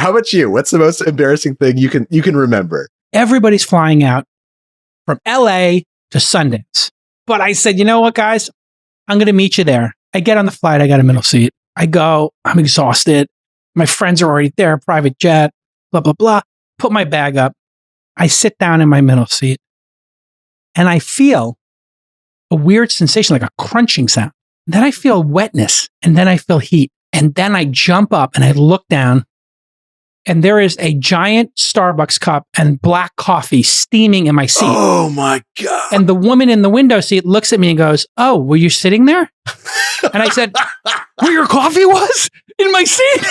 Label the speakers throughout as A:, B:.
A: How about you? What's the most embarrassing thing you can remember?
B: Everybody's flying out from LA to Sundance. But I said, you know what, guys? I'm going to meet you there. I get on the flight. I got a middle seat. I go. I'm exhausted. My friends are already there. Private jet, blah, blah, blah. Put my bag up. I sit down in my middle seat and I feel a weird sensation, like a crunching sound. Then I feel wetness and then I feel heat. And then I jump up and I look down and there is a giant Starbucks cup and black coffee steaming in my seat.
A: Oh my God.
B: And the woman in the window seat looks at me and goes, "Oh, were you sitting there?" And I said, "Where your coffee was? In my seat?"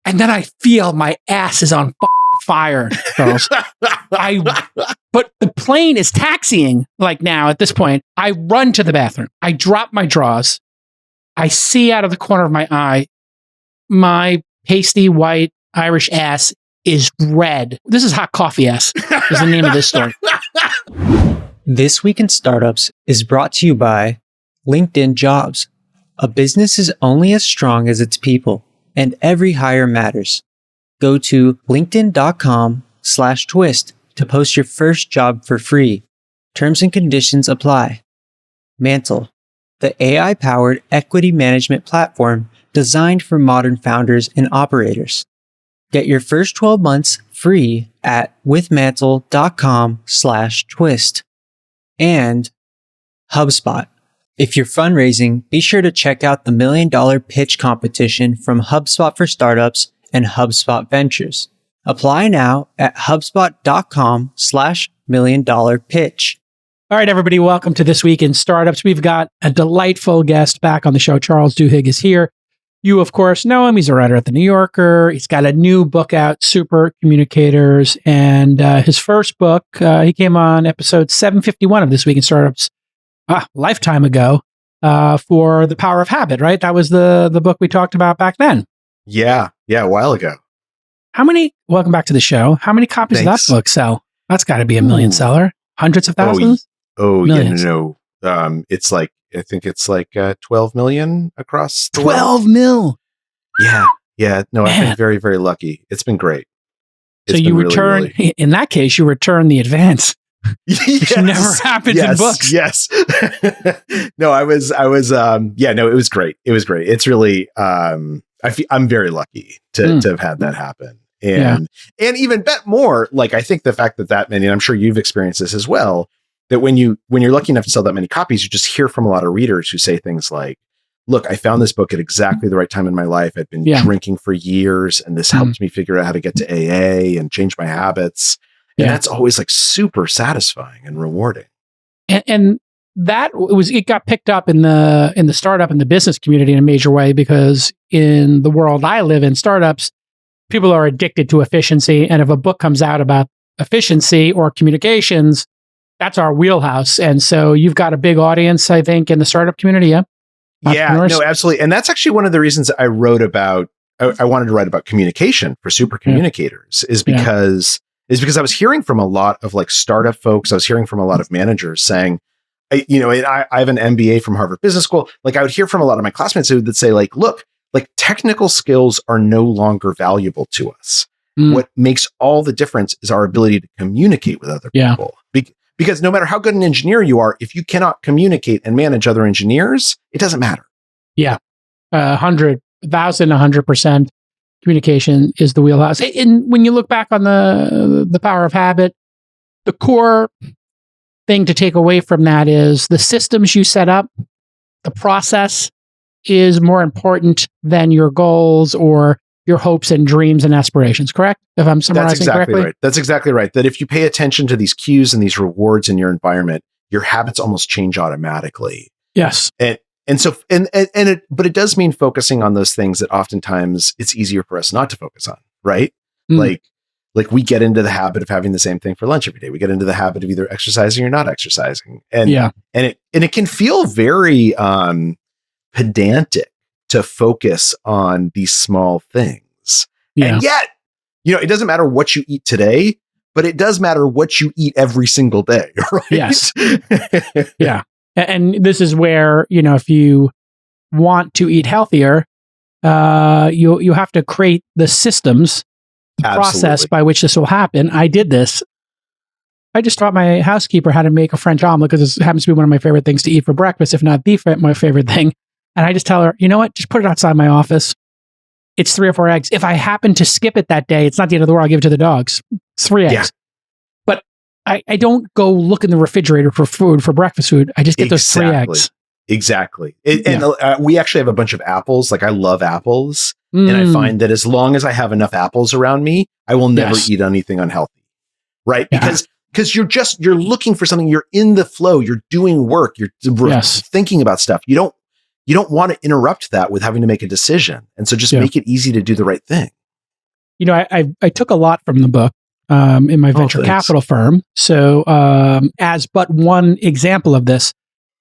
B: And then I feel my ass is on fire, Charles. But the plane is taxiing like now at this point. I run to the bathroom. I drop my drawers. I see out of the corner of my eye, my pasty white Irish ass is red. This is hot coffee ass is the name of this story.
C: This Week in Startups is brought to you by LinkedIn Jobs. A business is only as strong as its people, and every hire matters. Go to linkedin.com/twist to post your first job for free. Terms and conditions apply. Mantle, the AI-powered equity management platform designed for modern founders and operators. Get your first 12 months free at withmantle.com/twist. And HubSpot. If you're fundraising, be sure to check out the $1 Million Pitch competition from HubSpot for Startups and HubSpot Ventures. Apply now at hubspot.com/$1 million pitch.
B: All right, everybody, welcome to This Week in Startups. We've got a delightful guest back on the show. Charles Duhigg is here. You, of course, know him. He's a writer at The New Yorker. He's got a new book out, Supercommunicators. And his first book, he came on episode 751 of This Week in Startups a lifetime ago for The Power of Habit, right? That was the book we talked about back then.
A: Yeah, a while ago.
B: Welcome back to the show. How many copies of that book sell? That's got to be a million seller. Hundreds of thousands?
A: Millions. Yeah, no. It's like, I think it's like 12 million across the
B: 12 mil.
A: Yeah. No, I've been very, very lucky. It's been great.
B: So you return, in that case, you return the advance. Which never happens in books.
A: Yes. No, it was great. It was great. It's really, I'm very lucky to have had that happen. And even more, like, I think the fact that many, and I'm sure you've experienced this as well, that when you're lucky enough to sell that many copies, you just hear from a lot of readers who say things like, "Look, I found this book at exactly the right time in my life. I've been drinking for years, and this helped me figure out how to get to AA and change my habits." And that's always like super satisfying and rewarding.
B: And it got picked up in the startup and the business community in a major way, because in the world I live in, startups, people are addicted to efficiency. And if a book comes out about efficiency or communications, that's our wheelhouse. And so you've got a big audience, I think, in the startup community. Yeah,
A: no, absolutely. And that's actually one of the reasons I wanted to write about communication for Supercommunicators is because I was hearing from a lot of like startup folks. I was hearing from a lot of managers saying, I have an MBA from Harvard Business School. Like, I would hear from a lot of my classmates who would say, like, look, like, technical skills are no longer valuable to us. What makes all the difference is our ability to communicate with other people. Because no matter how good an engineer you are, if you cannot communicate and manage other engineers, it doesn't matter. Yeah.
B: 100% communication is the wheelhouse. And when you look back on the Power of Habit, the core thing to take away from that is the systems you set up, the process is more important than your goals or your hopes and dreams and aspirations, correct? If I'm summarizing correctly?
A: Right. That's exactly right. That if you pay attention to these cues and these rewards in your environment, your habits almost change automatically.
B: Yes.
A: But it does mean focusing on those things that oftentimes it's easier for us not to focus on, right? Like we get into the habit of having the same thing for lunch every day. We get into the habit of either exercising or not exercising. And it can feel very pedantic to focus on these small things. And yet, it doesn't matter what you eat today, but it does matter what you eat every single day, right?
B: Yes. Yeah. And this is where, if you want to eat healthier, you have to create the systems process by which this will happen. I did this. I just taught my housekeeper how to make a French omelet because it happens to be one of my favorite things to eat for breakfast, if not my favorite thing. And I just tell her, you know what? Just put it outside my office. It's 3 or 4 eggs. If I happen to skip it that day, it's not the end of the world. I'll give it to the dogs. It's 3 eggs. Yeah. But I don't go look in the refrigerator for food, for breakfast food. I just get those 3 eggs.
A: Exactly. And we actually have a bunch of apples. Like I love apples. And I find that as long as I have enough apples around me, I will never eat anything unhealthy. Right? Because you're looking for something. You're in the flow. You're doing work. You're thinking about stuff. You don't want to interrupt that with having to make a decision. And so just make it easy to do the right thing.
B: You know, I took a lot from the book in my venture capital firm. So as but one example of this,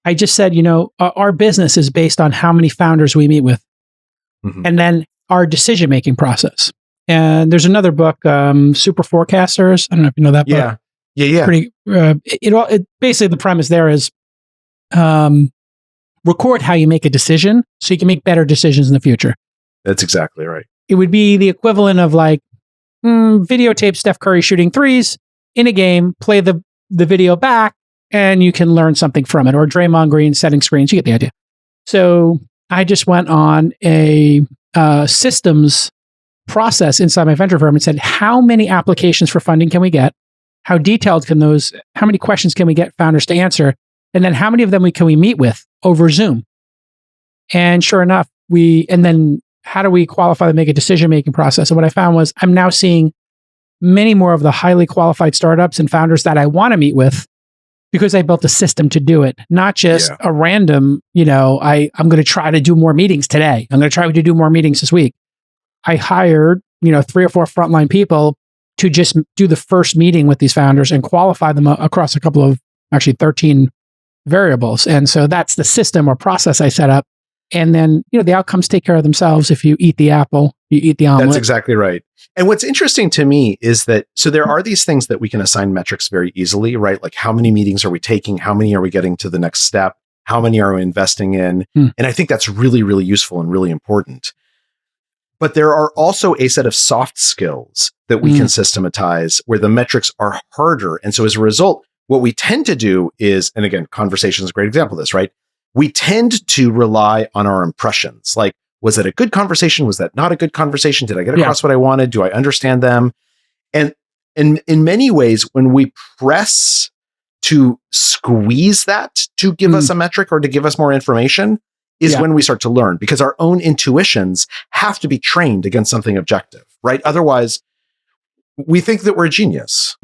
B: I just said, you know, our business is based on how many founders we meet with, and then our decision-making process. And there's another book, Super Forecasters. I don't know if you know that book.
A: Yeah.
B: Pretty. It basically the premise there is record how you make a decision so you can make better decisions in the future.
A: That's exactly right.
B: It would be the equivalent of like videotape Steph Curry shooting threes in a game, play the video back, and you can learn something from it. Or Draymond Green setting screens. You get the idea. So I just went on a systems process inside my venture firm and said, how many applications for funding can we get? How detailed how many questions can we get founders to answer? And then how many of them can we meet with over Zoom? And sure enough, and then how do we qualify to make a decision-making process? And what I found was I'm now seeing many more of the highly qualified startups and founders that I want to meet with because I built a system to do it, not just a random, you know, I'm going to try to do more meetings today. I'm going to try to do more meetings this week. I hired, 3 or 4 frontline people to just do the first meeting with these founders and qualify them across a couple of, actually 13 variables. And so that's the system or process I set up. And then, the outcomes take care of themselves. If you eat the apple, you eat the omelet.
A: That's exactly right. And what's interesting to me is that, so there are these things that we can assign metrics very easily, right? Like how many meetings are we taking? How many are we getting to the next step? How many are we investing in? And I think that's really, really useful and really important. But there are also a set of soft skills that we can systematize where the metrics are harder. And so as a result, what we tend to do is, and again, conversation is a great example of this, right? We tend to rely on our impressions. Like, was it a good conversation? Was that not a good conversation? Did I get across what I wanted? Do I understand them? And in many ways, when we press to squeeze that to give us a metric or to give us more information, is when we start to learn, because our own intuitions have to be trained against something objective, right? Otherwise, we think that we're a genius.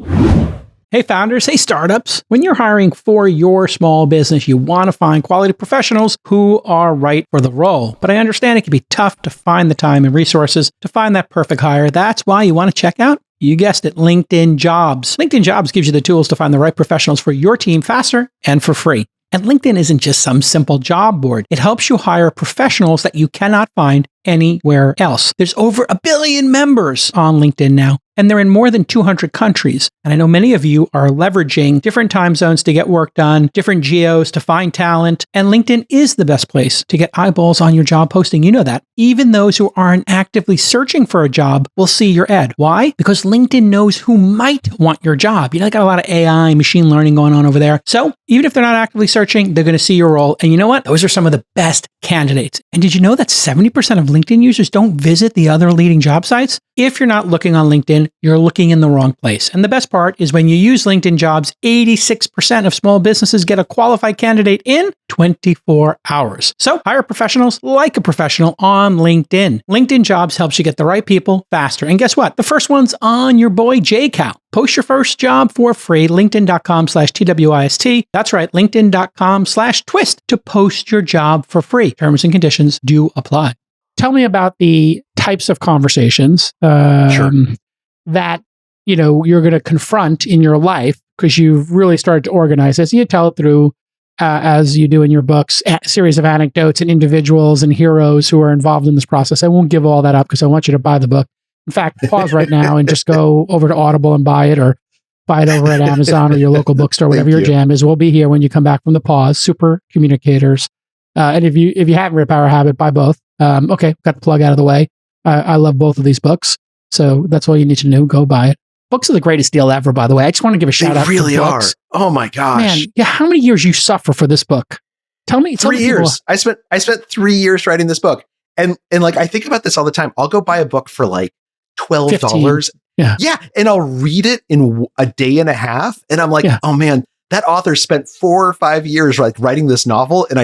B: Hey founders, hey startups. When you're hiring for your small business, you want to find quality professionals who are right for the role. But I understand it can be tough to find the time and resources to find that perfect hire. That's why you want to check out, you guessed it, LinkedIn Jobs. LinkedIn Jobs gives you the tools to find the right professionals for your team faster and for free. And LinkedIn isn't just some simple job board. It helps you hire professionals that you cannot find anywhere else. There's over 1 billion members on LinkedIn now, and they're in more than 200 countries. And I know many of you are leveraging different time zones to get work done, different geos to find talent, and LinkedIn is the best place to get eyeballs on your job posting. You know that. Even those who aren't actively searching for a job will see your ad. Why? Because LinkedIn knows who might want your job. Got a lot of AI, machine learning going on over there. So even if they're not actively searching, they're going to see your role. And you know what? Those are some of the best candidates. And did you know that 70% of LinkedIn users don't visit the other leading job sites? If you're not looking on LinkedIn, you're looking in the wrong place. And the best part is when you use LinkedIn Jobs, 86% of small businesses get a qualified candidate in 24 hours. So hire professionals like a professional on LinkedIn. LinkedIn Jobs helps you get the right people faster. And guess what? The first one's on your boy JCal. Post your first job for free, linkedin.com/TWIST. That's right, linkedin.com/twist to post your job for free. Terms and conditions do apply. Tell me about the types of conversations that you're going to confront in your life, because you've really started to organize this. You tell it through, as you do in your books, a series of anecdotes and individuals and heroes who are involved in this process. I won't give all that up because I want you to buy the book. In fact, pause right now and just go over to Audible and buy it, or buy it over at Amazon or your local bookstore, whatever your jam is. We'll be here when you come back from the pause. Supercommunicators. And if you haven't read Power Habit, buy both. Okay, got the plug out of the way. I love both of these books. So that's all you need to know. Go buy it. Books are the greatest deal ever, by the way. I just want to give a shout out.
A: They really
B: to
A: are.
B: books.
A: Oh my gosh.
B: Man, yeah, how many years you suffer for this book? Tell me.
A: 3 years. I spent 3 years writing this book. And like, I think about this all the time. I'll go buy a book for like $12.
B: 15. Yeah.
A: And I'll read it in a day and a half. And I'm like, oh man, that author spent 4 or 5 years like writing this novel. And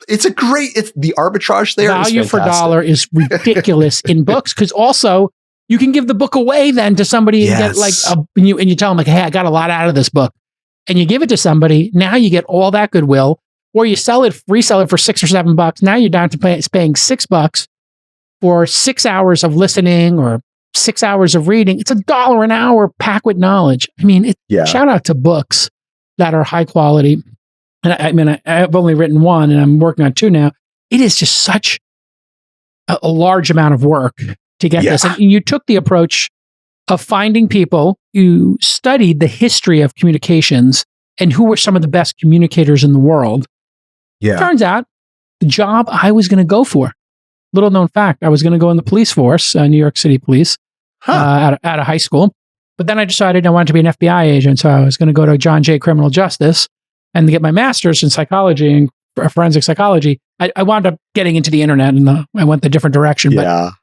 A: it's the arbitrage there.
B: Value for dollar is ridiculous in books. Cause also you can give the book away then to somebody and get like, and you tell them like, hey, I got a lot out of this book, and you give it to somebody. Now you get all that goodwill, or you resell it for $6 or $7. Now you're down to paying $6 for 6 hours of listening or 6 hours of reading. It's $1 an hour packed with knowledge. I mean, shout out to books that are high quality. And I've only written one and I'm working on 2 now. It is just such a large amount of work to get this. And you took the approach of finding people. You studied the history of communications and who were some of the best communicators in the world. Yeah. Turns out the job I was going to go for, little known fact, I was going to go in the police force, New York City police, out of high school. But then I decided I wanted to be an FBI agent. So I was going to go to John Jay Criminal Justice and get my master's in psychology and forensic psychology. I wound up getting into the internet and I went the different direction. But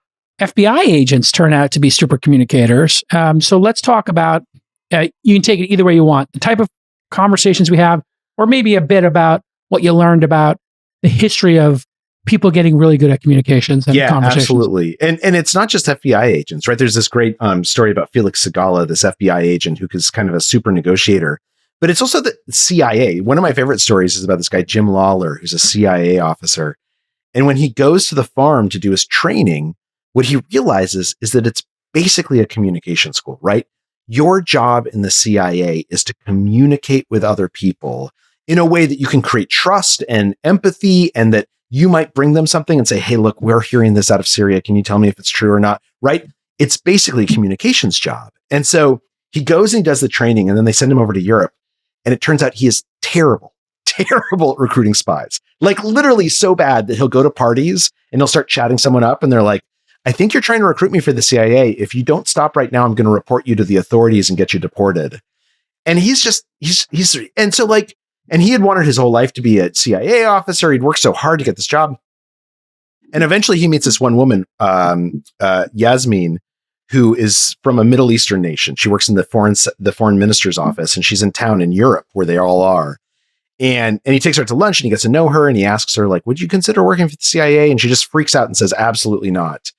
B: FBI agents turn out to be super communicators. So let's talk about, you can take it either way you want, the type of conversations we have, or maybe a bit about what you learned about the history of people getting really good at communications and conversations.
A: Absolutely. And it's not just FBI agents, right? There's this great story about Felix Segala, this FBI agent who is kind of a super negotiator, but it's also the CIA. One of my favorite stories is about this guy, Jim Lawler, who's a CIA officer. And when he goes to the farm to do his training, what he realizes is that it's basically a communication school, right? Your job in the CIA is to communicate with other people in a way that you can create trust and empathy, and that you might bring them something and say, hey, look, we're hearing this out of Syria. Can you tell me if it's true or not? Right? It's basically a communications job. And so he goes and he does the training, and then they send him over to Europe. And it turns out he is terrible at recruiting spies. Like literally so bad that he'll go to parties and he'll start chatting someone up and they're like, I think you're trying to recruit me for the CIA. If you don't stop right now, I'm going to report you to the authorities and get you deported. And and so like, and he had wanted his whole life to be a CIA officer. He'd worked so hard to get this job. And eventually he meets this one woman, Yasmin, who is from a Middle Eastern nation. She works in the foreign minister's office, and she's in town in Europe where they all are. And he takes her to lunch and he gets to know her, and he asks her, like, would you consider working for the CIA? And she just freaks out and says, absolutely not.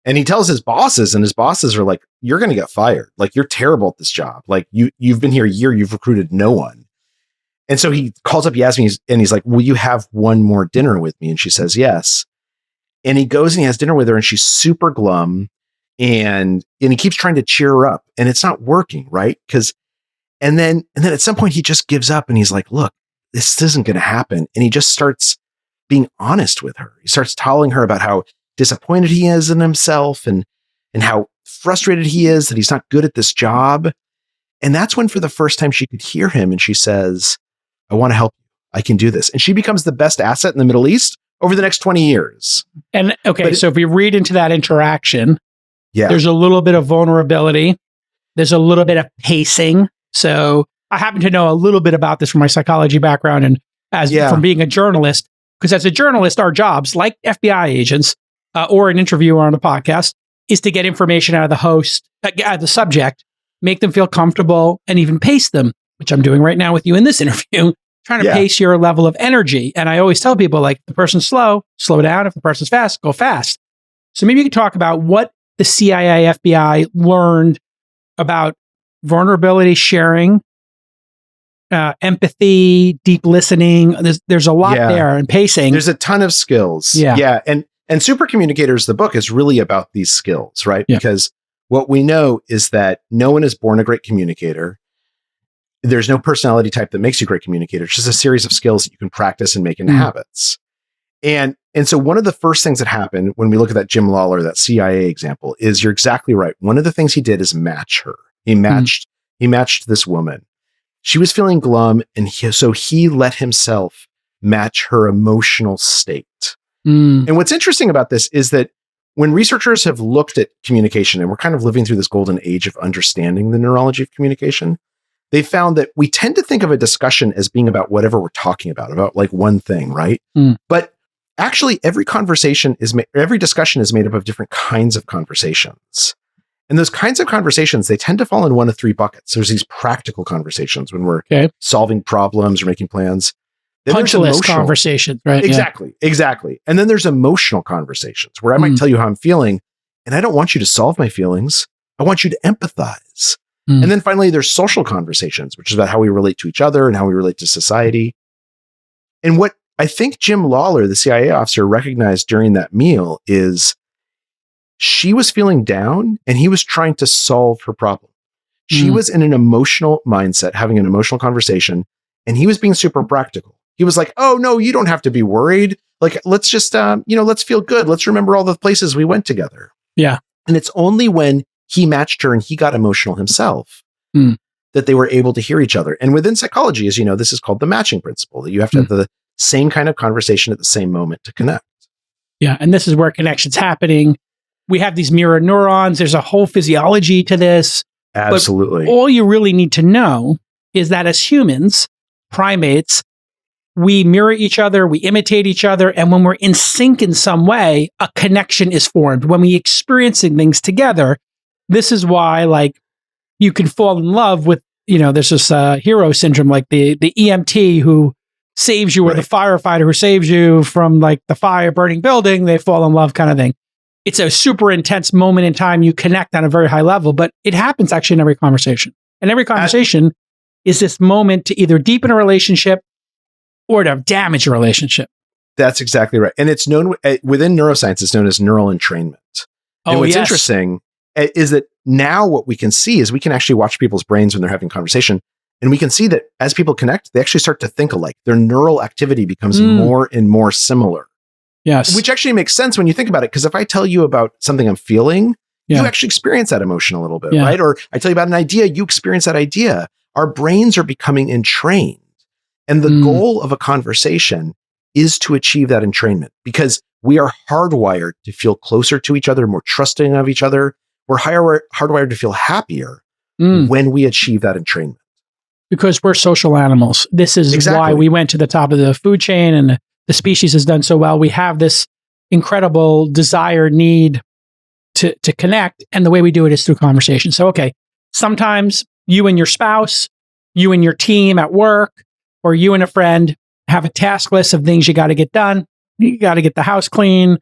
A: And he tells his bosses, and his bosses are like, you're going to get fired. Like, you're terrible at this job. Like, you've been here a year. You've recruited no one. And so he calls up Yasmin and he's like, will you have one more dinner with me? And she says, yes. And he goes and he has dinner with her, and she's super glum. And he keeps trying to cheer her up, and it's not working. Right. And then at some point he just gives up, and he's like, look, this isn't going to happen. And he just starts being honest with her. He starts telling her about how disappointed he is in himself and how frustrated he is that he's not good at this job. And that's when for the first time she could hear him, and she says, I want to help you. I can do this. And she becomes the best asset in the Middle East over the next 20 years.
B: And so if we read into that interaction, there's a little bit of vulnerability. There's a little bit of pacing. So I happen to know a little bit about this from my psychology background and from being a journalist, because as a journalist, our jobs, like FBI agents or an interviewer on a podcast, is to get information out of the host, out of the subject, make them feel comfortable, and even pace them, which I'm doing right now with you in this interview, trying to pace your level of energy. And I always tell people, like, if the person's slow down. If the person's fast, go fast. So maybe you could talk about what the CIA, FBI learned about vulnerability sharing, empathy, deep listening. There's a lot there, and pacing.
A: There's a ton of skills. Yeah. And Supercommunicators, the book, is really about these skills, right? Yeah. Because what we know is that no one is born a great communicator. There's no personality type that makes you a great communicator. It's just a series of skills that you can practice and make into habits. And so one of the first things that happened when we look at that Jim Lawler, that CIA example, is you're exactly right. One of the things he did is match her. He matched this woman. She was feeling glum, and so he let himself match her emotional state. And what's interesting about this is that when researchers have looked at communication, and we're kind of living through this golden age of understanding the neurology of communication, they found that we tend to think of a discussion as being about whatever we're talking about like one thing, right? But actually, every discussion is made up of different kinds of conversations. And those kinds of conversations, they tend to fall in one of three buckets. There's these practical conversations when we're solving problems or making plans. Then
B: punch list conversations, right?
A: Exactly. And then there's emotional conversations where I might tell you how I'm feeling, and I don't want you to solve my feelings. I want you to empathize. And then finally, there's social conversations, which is about how we relate to each other and how we relate to society. And what I think Jim Lawler, the CIA officer, recognized during that meal is she was feeling down and he was trying to solve her problem. She was in an emotional mindset, having an emotional conversation, and he was being super practical. He was like, oh, no, you don't have to be worried. Like, let's just, let's feel good. Let's remember all the places we went together.
B: Yeah.
A: And it's only when he matched her and he got emotional himself that they were able to hear each other. And within psychology, as you know, this is called the matching principle, that you have to have the same kind of conversation at the same moment to connect.
B: Yeah. And this is where connection's happening. We have these mirror neurons. There's a whole physiology to this.
A: Absolutely.
B: But all you really need to know is that as humans, primates, we mirror each other, we imitate each other, and when we're in sync in some way, a connection is formed. When we experiencing things together, this is why, like, you can fall in love with, there's this hero syndrome, like the EMT who saves you or the firefighter who saves you from like the fire burning building, they fall in love kind of thing. It's a super intense moment in time. You connect on a very high level, but it happens actually in every conversation. And every conversation is this moment to either deepen a relationship or to damage a relationship.
A: That's exactly right. And it's known within neuroscience, it's known as neural entrainment. And what's interesting is that now what we can see is we can actually watch people's brains when they're having conversation. And we can see that as people connect, they actually start to think alike. Their neural activity becomes more and more similar.
B: Yes.
A: Which actually makes sense when you think about it. Because if I tell you about something I'm feeling, you actually experience that emotion a little bit, right? Or I tell you about an idea, you experience that idea. Our brains are becoming entrained. And the goal of a conversation is to achieve that entrainment, because we are hardwired to feel closer to each other, more trusting of each other. We're hardwired to feel happier when we achieve that entrainment.
B: Because we're social animals. This is why we went to the top of the food chain and the species has done so well. We have this incredible desire, need to connect. And the way we do it is through conversation. So, sometimes you and your spouse, you and your team at work, or you and a friend have a task list of things you got to get done. You got to get the house clean.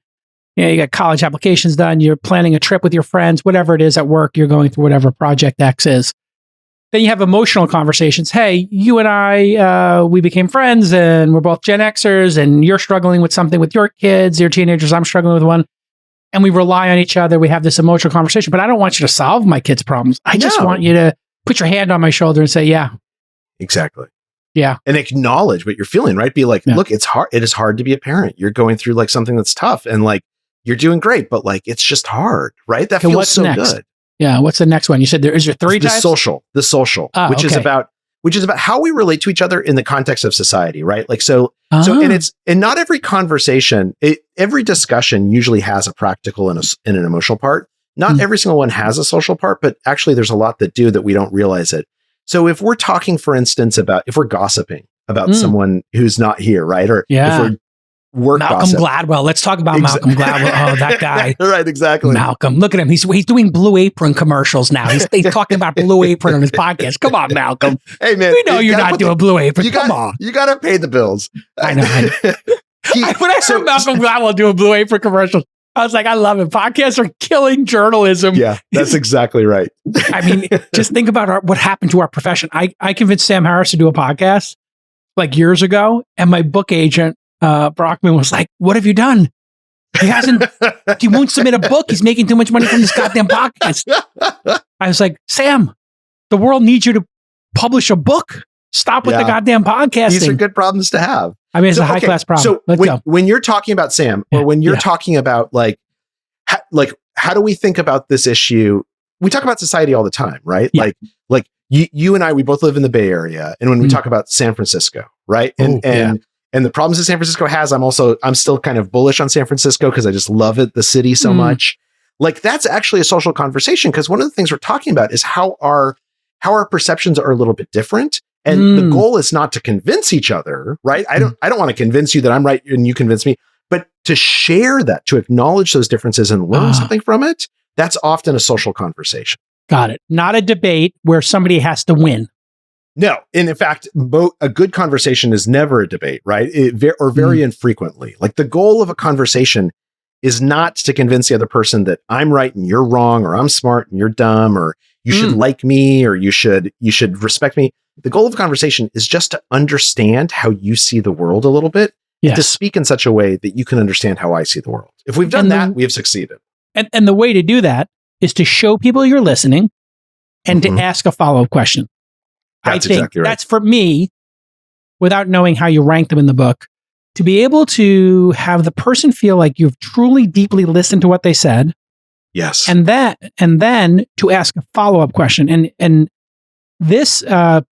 B: You got college applications done. You're planning a trip with your friends, whatever it is at work, you're going through whatever project X is. Then you have emotional conversations. Hey, you and I, we became friends and we're both Gen Xers and you're struggling with something with your kids, your teenagers, I'm struggling with one. And we rely on each other. We have this emotional conversation, but I don't want you to solve my kids' problems. I just want you to put your hand on my shoulder and say, yeah.
A: Exactly.
B: Yeah.
A: And acknowledge what you're feeling, right? Be like, look, it's hard. It is hard to be a parent. You're going through like something that's tough and like, you're doing great, but like, it's just hard, right? That feels so good.
B: Yeah. What's the next one? You said there three types?
A: The social, which is about how we relate to each other in the context of society, right? Like, and not every conversation, every discussion usually has a practical and an emotional part. Not every single one has a social part, but actually there's a lot that do that we don't realize it. So if we're talking, for instance, if we're gossiping about someone who's not here, right? Or if we're
B: Malcolm Gladwell. Let's talk about Malcolm Gladwell. Oh, that guy.
A: Right, exactly.
B: Malcolm. Look at him. He's doing Blue Apron commercials now. He's talking about Blue Apron on his podcast. Come on, Malcolm.
A: Hey, man.
B: We know you're not doing Blue Apron. Come on.
A: You got to pay the bills.
B: I know. When I heard Malcolm Gladwell doing Blue Apron commercials, I was like, I love it. Podcasts are killing journalism.
A: Yeah, that's exactly right.
B: I mean, just think about what happened to our profession. I convinced Sam Harris to do a podcast like years ago, and my book agent, Brockman, was like, what have you done? He won't submit a book. He's making too much money from this goddamn podcast. I was like, Sam, the world needs you to publish a book. Stop with the goddamn podcasting.
A: These are good problems to have.
B: I mean, it's a high-class problem.
A: So when you're talking about Sam, or when you're talking about how do we think about this issue? We talk about society all the time, right?
B: Yeah.
A: Like you and I, we both live in the Bay Area. And when we talk about San Francisco, right? And and the problems that San Francisco has, I'm still kind of bullish on San Francisco because I just love it, the city so much. Like that's actually a social conversation, because one of the things we're talking about is how our perceptions are a little bit different. And the goal is not to convince each other, right? I don't want to convince you that I'm right and you convince me, but to share that, to acknowledge those differences and learn something from it. That's often a social conversation.
B: Got it. Not a debate where somebody has to win.
A: No. And in fact, a good conversation is never a debate, right? Or very infrequently. Like the goal of a conversation is not to convince the other person that I'm right and you're wrong, or I'm smart and you're dumb, or you should like me, or you should respect me. The goal of a conversation is just to understand how you see the world a little bit, to speak in such a way that you can understand how I see the world. If we've done that, we have succeeded.
B: And the way to do that is to show people you're listening and to ask a follow-up question.
A: That's
B: I think
A: exactly right.
B: That's for me, without knowing how you rank them in the book, to be able to have the person feel like you've truly deeply listened to what they said.
A: Yes.
B: And then to ask a follow-up question. And this,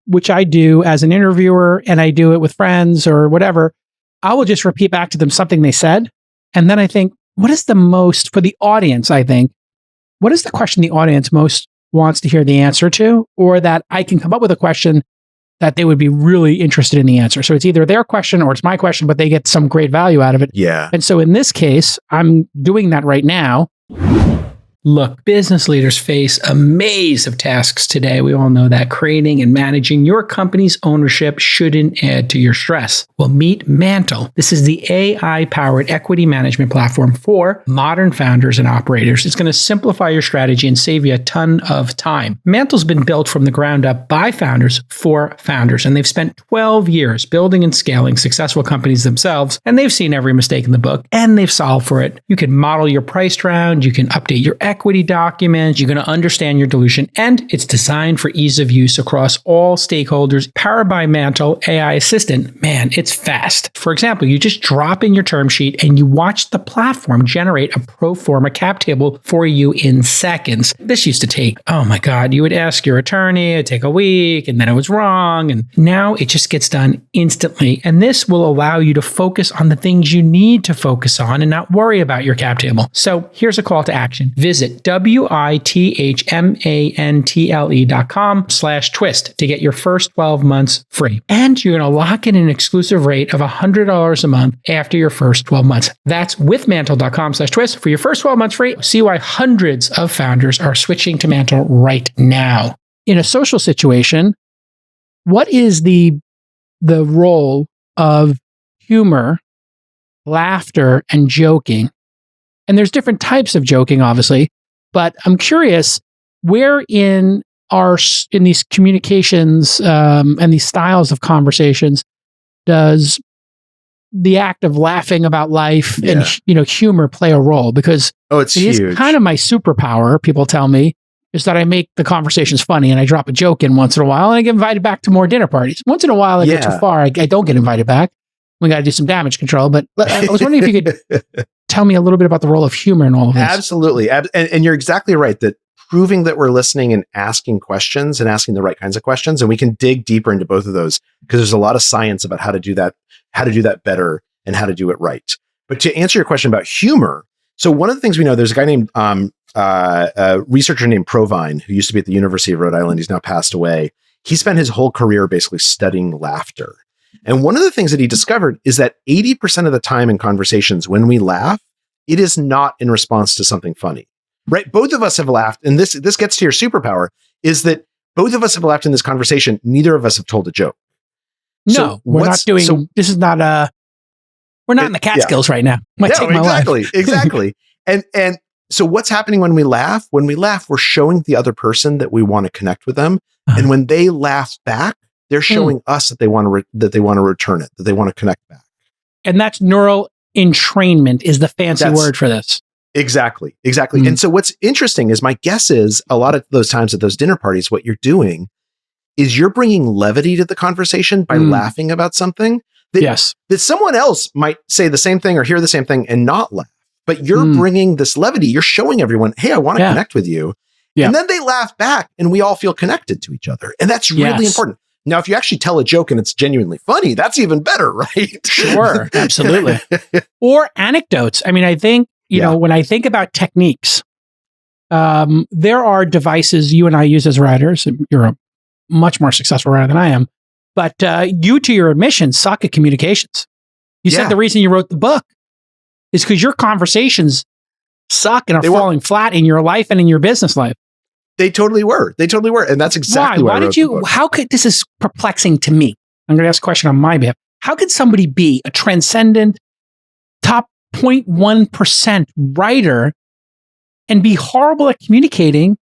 B: which I do as an interviewer, and I do it with friends or whatever, I will just repeat back to them something they said. And then I think, what is the most, for the audience, I think, what is the question the audience most wants to hear the answer to? Or that I can come up with a question that they would be really interested in the answer. So it's either their question or it's my question, but they get some great value out of it.
A: Yeah.
B: And so in this case, I'm doing that right now. Look, business leaders face a maze of tasks today. We all know that creating and managing your company's ownership shouldn't add to your stress. Well, meet Mantle. This is the AI-powered equity management platform for modern founders and operators. It's going to simplify your strategy and save you a ton of time. Mantle's been built from the ground up by founders for founders, and they've spent 12 years building and scaling successful companies themselves, and they've seen every mistake in the book, and they've solved for it. You can model your price round, you can update your equity documents, you're going to understand your dilution, and it's designed for ease of use across all stakeholders. Powered by Mantle AI Assistant, man, it's fast. For example, you just drop in your term sheet and you watch the platform generate a pro forma cap table for you in seconds. This used to take, oh my God, you would ask your attorney, it'd take a week, and then it was wrong, and now it just gets done instantly. And this will allow you to focus on the things you need to focus on and not worry about your cap table. So here's a call to action. Visit withmantle.com/twist to get your first 12 months free. And you're going to lock in an exclusive rate of $100 a month after your first 12 months. That's withmantle.com/twist for your first 12 months free. See why hundreds of founders are switching to Mantle right now. In a social situation, what is the role of humor, laughter, and joking? And there's different types of joking, obviously. But I'm curious, where in these communications and these styles of conversations does the act of laughing about life and humor play a role? Because
A: it's huge.
B: Is kind of my superpower, people tell me, is that I make the conversations funny and I drop a joke in once in a while and I get invited back to more dinner parties. Once in a while, I go too far, I don't get invited back. We got to do some damage control. But I was wondering if you could tell me a little bit about the role of humor in all of this.
A: Absolutely. And you're exactly right that proving that we're listening and asking questions and asking the right kinds of questions. And we can dig deeper into both of those because there's a lot of science about how to do that better and how to do it right. But to answer your question about humor, so one of the things we know, there's a guy named, a researcher named Provine, who used to be at the University of Rhode Island. He's now passed away. He spent his whole career basically studying laughter. And one of the things that he discovered is that 80% of the time in conversations, when we laugh, it is not in response to something funny, right? Both of us have laughed. And this gets to your superpower, is that both of us have laughed in this conversation. Neither of us have told a joke.
B: No, we're not doing, this is not we're not in the Catskills right now.
A: Exactly. And so what's happening when we laugh? When we laugh, we're showing the other person that we want to connect with them. And when they laugh back, they're showing us that they want to return it, that they want to connect back.
B: And that's neural entrainment is the fancy word for this.
A: Exactly. And so what's interesting is my guess is a lot of those times at those dinner parties, what you're doing is you're bringing levity to the conversation by laughing about something that someone else might say the same thing or hear the same thing and not laugh. But you're bringing this levity. You're showing everyone, hey, I want to connect with you. Yeah. And then they laugh back and we all feel connected to each other. And that's really important. Now, if you actually tell a joke and it's genuinely funny, that's even better, right?
B: Sure, absolutely. Or anecdotes. I mean, I think, you know, when I think about techniques, there are devices you and I use as writers. You're a much more successful writer than I am. But you, to your admission, suck at communications. You said the reason you wrote the book is because your conversations suck and are falling flat in your life and in your business life.
A: They totally were. And that's exactly why I wrote the book.
B: How could, this is perplexing to me. I'm going to ask a question on my behalf. How could somebody be a transcendent top 0.1% writer and be horrible at communicating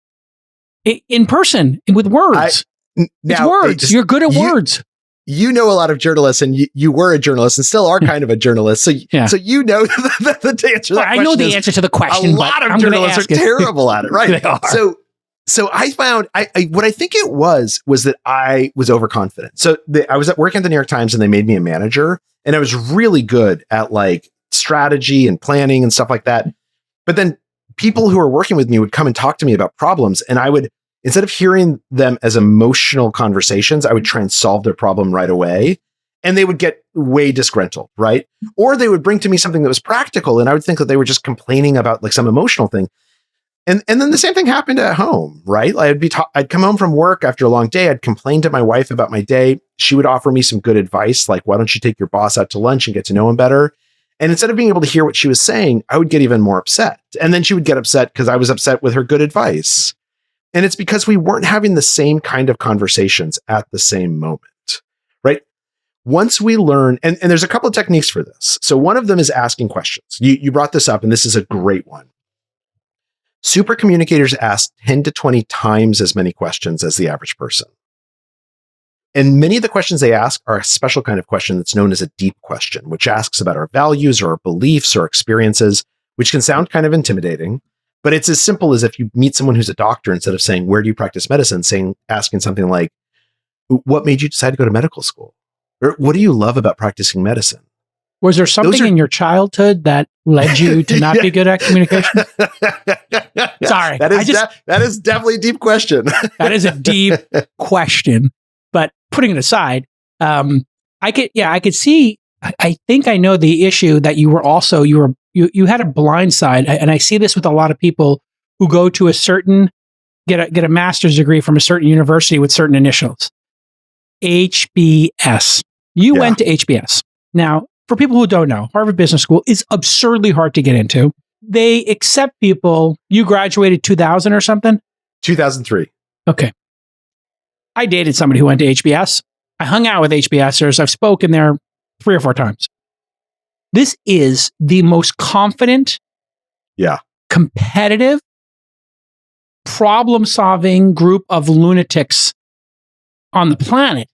B: in person with words? It's words. You're good at words.
A: You know a lot of journalists, and you were a journalist and still are kind of a journalist. So, so you know the answer to that question.
B: I know the answer to the question.
A: A lot of journalists are terrible at it, right? So I found what I think it was that I was overconfident. So I was at work at the New York Times, and they made me a manager, and I was really good at like strategy and planning and stuff like that. But then people who were working with me would come and talk to me about problems, and I would, instead of hearing them as emotional conversations, I would try and solve their problem right away. And they would get way disgruntled, right? Or they would bring to me something that was practical, and I would think that they were just complaining about like some emotional thing. And then the same thing happened at home, right? I'd come home from work after a long day. I'd complain to my wife about my day. She would offer me some good advice, like, why don't you take your boss out to lunch and get to know him better? And instead of being able to hear what she was saying, I would get even more upset. And then she would get upset because I was upset with her good advice. And it's because we weren't having the same kind of conversations at the same moment, right? Once we learn, and there's a couple of techniques for this. So one of them is asking questions. You brought this up, and this is a great one. Supercommunicators ask 10 to 20 times as many questions as the average person. And many of the questions they ask are a special kind of question that's known as a deep question, which asks about our values or our beliefs or experiences, which can sound kind of intimidating. But it's as simple as if you meet someone who's a doctor, instead of saying, where do you practice medicine? Asking something like, what made you decide to go to medical school? Or what do you love about practicing medicine?
B: Was there something in your childhood that led you to not be good at communication? Sorry.
A: That is definitely a deep question.
B: That is a deep question. But putting it aside, I could see, I think I know the issue that you had a blind side. And I see this with a lot of people who go to get a master's degree from a certain university with certain initials. HBS. You went to HBS. Now, for people who don't know, Harvard Business School is absurdly hard to get into. They accept people. You graduated 2000 or something?
A: 2003.
B: Okay. I dated somebody who went to HBS. I hung out with HBSers. I've spoken there 3 or 4 times. This is the most confident, competitive, problem-solving group of lunatics on the planet.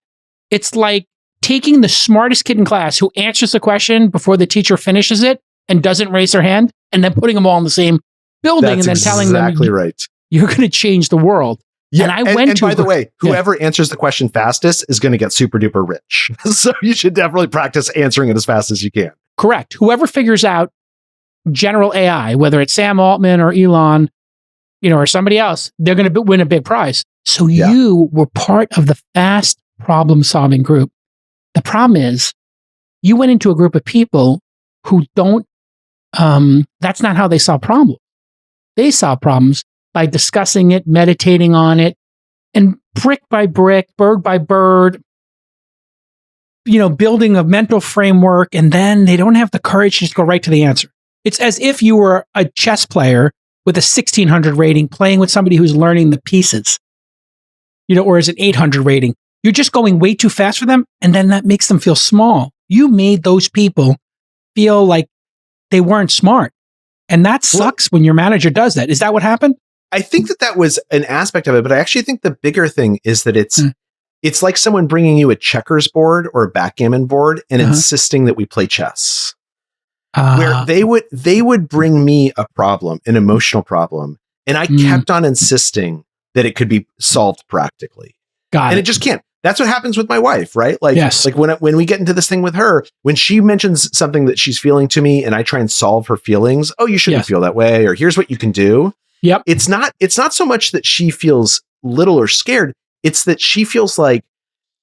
B: It's like taking the smartest kid in class who answers the question before the teacher finishes it and doesn't raise their hand, and then putting them all in the same building and then telling them,
A: exactly right,
B: you're going to change the world.
A: Yeah, and by the way, whoever answers the question fastest is going to get super duper rich. So you should definitely practice answering it as fast as you can.
B: Correct. Whoever figures out general AI, whether it's Sam Altman or Elon, or somebody else, they're going to win a big prize. So you were part of the fast problem-solving group. The problem is you went into a group of people who don't, that's not how they solve problems. They solve problems by discussing it, meditating on it, and brick by brick, bird by bird, building a mental framework, and then they don't have the courage to just go right to the answer. It's as if you were a chess player with a 1600 rating playing with somebody who's learning the pieces, or as an 800 rating. You're just going way too fast for them, and then that makes them feel small. You made those people feel like they weren't smart. And that sucks when your manager does that. Is that what happened?
A: I think that was an aspect of it, but I actually think the bigger thing is that it's like someone bringing you a checkers board or a backgammon board and insisting that we play chess. Where they would bring me a problem, an emotional problem, and I kept on insisting that it could be solved practically. And it just can't. That's what happens with my wife, right? Like when we get into this thing with her, when she mentions something that she's feeling to me and I try and solve her feelings, oh, you shouldn't feel that way, or here's what you can do.
B: Yep.
A: It's not so much that she feels little or scared. It's that she feels like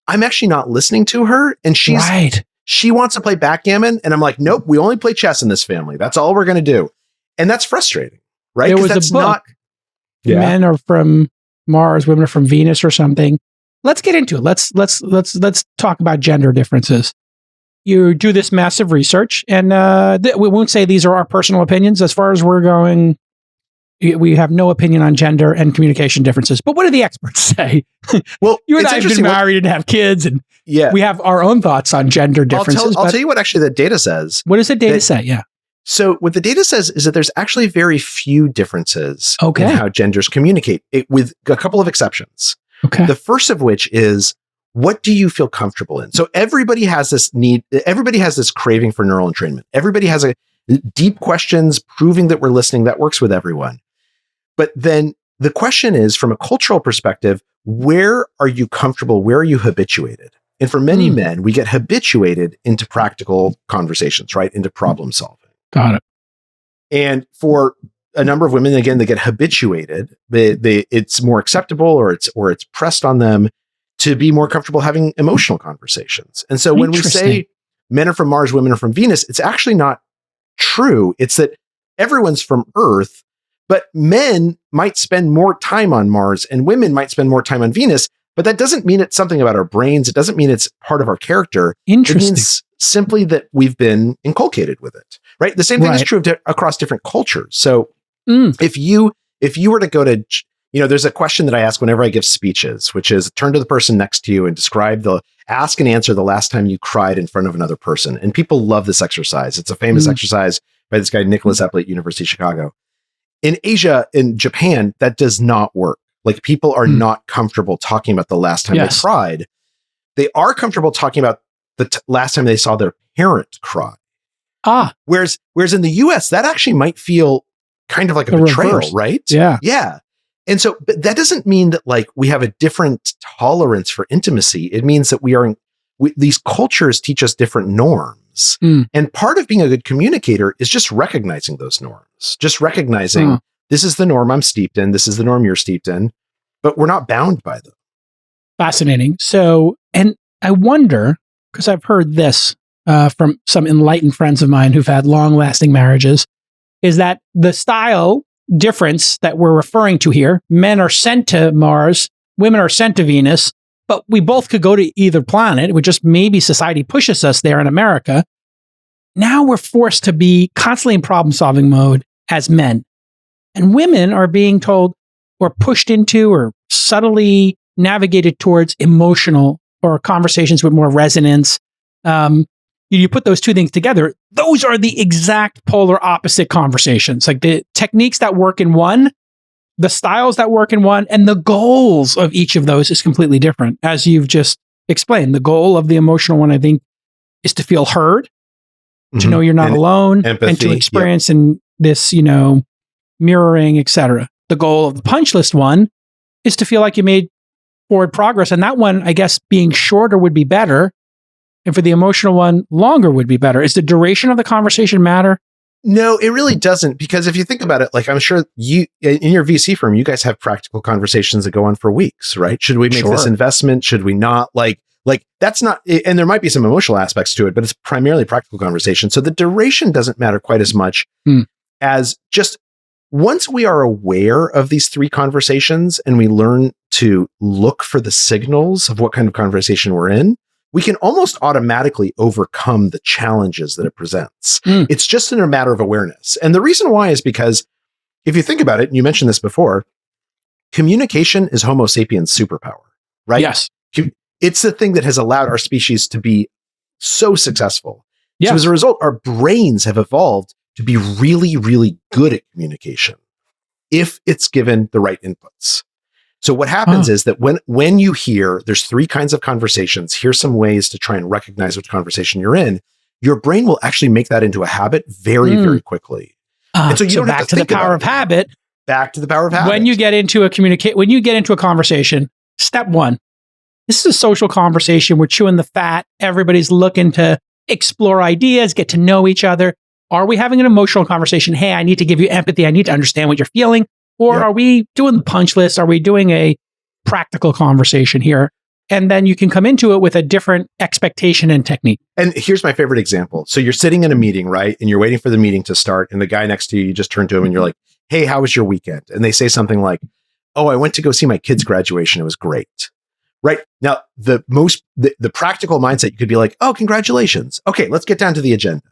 A: I'm actually not listening to her. And she wants to play backgammon. And I'm like, nope, we only play chess in this family. That's all we're going to do. And that's frustrating, right?
B: There was a book, Men are from Mars, women are from Venus or something. Let's get into it. Let's talk about gender differences. You do this massive research, and we won't say these are our personal opinions. As far as we're going, we have no opinion on gender and communication differences. But what do the experts say?
A: Well,
B: you and I have been married and have kids, and we have our own thoughts on gender differences.
A: I'll tell you what actually the data says.
B: What does the data say? Yeah.
A: So what the data says is that there's actually very few differences in how genders communicate, with a couple of exceptions.
B: Okay.
A: The first of which is, what do you feel comfortable in? So everybody has this need, everybody has this craving for neural entrainment. Everybody has deep questions proving that we're listening. That works with everyone. But then the question is, from a cultural perspective, where are you comfortable? Where are you habituated? And for many men, we get habituated into practical conversations, right? Into problem solving.
B: Got it.
A: And for a number of women, again, they get habituated. It's more acceptable, or it's pressed on them to be more comfortable having emotional conversations. And so when we say men are from Mars, women are from Venus, it's actually not true. It's that everyone's from Earth, but men might spend more time on Mars and women might spend more time on Venus. But that doesn't mean it's something about our brains. It doesn't mean it's part of our character.
B: Interesting.
A: It means simply that we've been inculcated with it, right? The same thing is true across different cultures. So if you were to go to, there's a question that I ask whenever I give speeches, which is turn to the person next to you and ask and answer the last time you cried in front of another person. And people love this exercise. It's a famous exercise by this guy, Nicholas Epley at University of Chicago. In Asia, in Japan, that does not work. Like, people are not comfortable talking about the last time they cried. They are comfortable talking about the last time they saw their parent cry. Whereas in the US, that actually might feel kind of like a betrayal, reverse. Right?
B: Yeah.
A: Yeah. And so, but that doesn't mean that like we have a different tolerance for intimacy. It means that these cultures teach us different norms. And part of being a good communicator is just recognizing those norms, just recognizing this is the norm I'm steeped in. This is the norm you're steeped in, but we're not bound by them.
B: Fascinating. So, and I wonder, because I've heard this from some enlightened friends of mine who've had long-lasting marriages, is that the style difference that we're referring to here, men are sent to Mars, women are sent to Venus, but we both could go to either planet. It would just maybe society pushes us there in America. Now we're forced to be constantly in problem-solving mode as men. And women are being told or pushed into or subtly navigated towards emotional or conversations with more resonance. You put those two things together, those are the exact polar opposite conversations. Like the techniques that work in one, the styles that work in one, and the goals of each of those is completely different. As you've just explained, the goal of the emotional one, I think, is to feel heard, to know you're not alone, empathy, and to experience in this, mirroring, etc. The goal of the punch list one is to feel like you made forward progress. And that one, I guess, being shorter would be better. And for the emotional one, longer would be better. Is the duration of the conversation matter?
A: No, it really doesn't. Because if you think about it, like I'm sure you, in your VC firm, you guys have practical conversations that go on for weeks, right? Should we make this investment? Should we not? Like that's not, and there might be some emotional aspects to it, but it's primarily practical conversation. So the duration doesn't matter quite as much as just once we are aware of these three conversations and we learn to look for the signals of what kind of conversation we're in, we can almost automatically overcome the challenges that it presents. It's just a matter of awareness. And the reason why is because if you think about it, and you mentioned this before, communication is Homo sapiens' superpower, right?
B: Yes.
A: It's the thing that has allowed our species to be so successful.
B: Yes.
A: So as a result, our brains have evolved to be really, really good at communication if it's given the right inputs. So what happens is that when you hear there's three kinds of conversations, here's some ways to try and recognize which conversation you're in, your brain will actually make that into a habit very, very quickly.
B: And so you don't have to think about it. Back to the power of habit. When you get into a conversation, step one, this is a social conversation. We're chewing the fat. Everybody's looking to explore ideas, get to know each other. Are we having an emotional conversation? Hey, I need to give you empathy. I need to understand what you're feeling. Or are we doing the punch list? Are we doing a practical conversation here? and then you can come into it with a different expectation and technique.
A: And here's my favorite example. So you're sitting in a meeting, right? And you're waiting for the meeting to start. And the guy next to you, you just turn to him and you're like, hey, how was your weekend? And they say something like, oh, I went to go see my kid's graduation. It was great. Right? Now, the practical mindset, you could be like, oh, congratulations. Okay, let's get down to the agenda.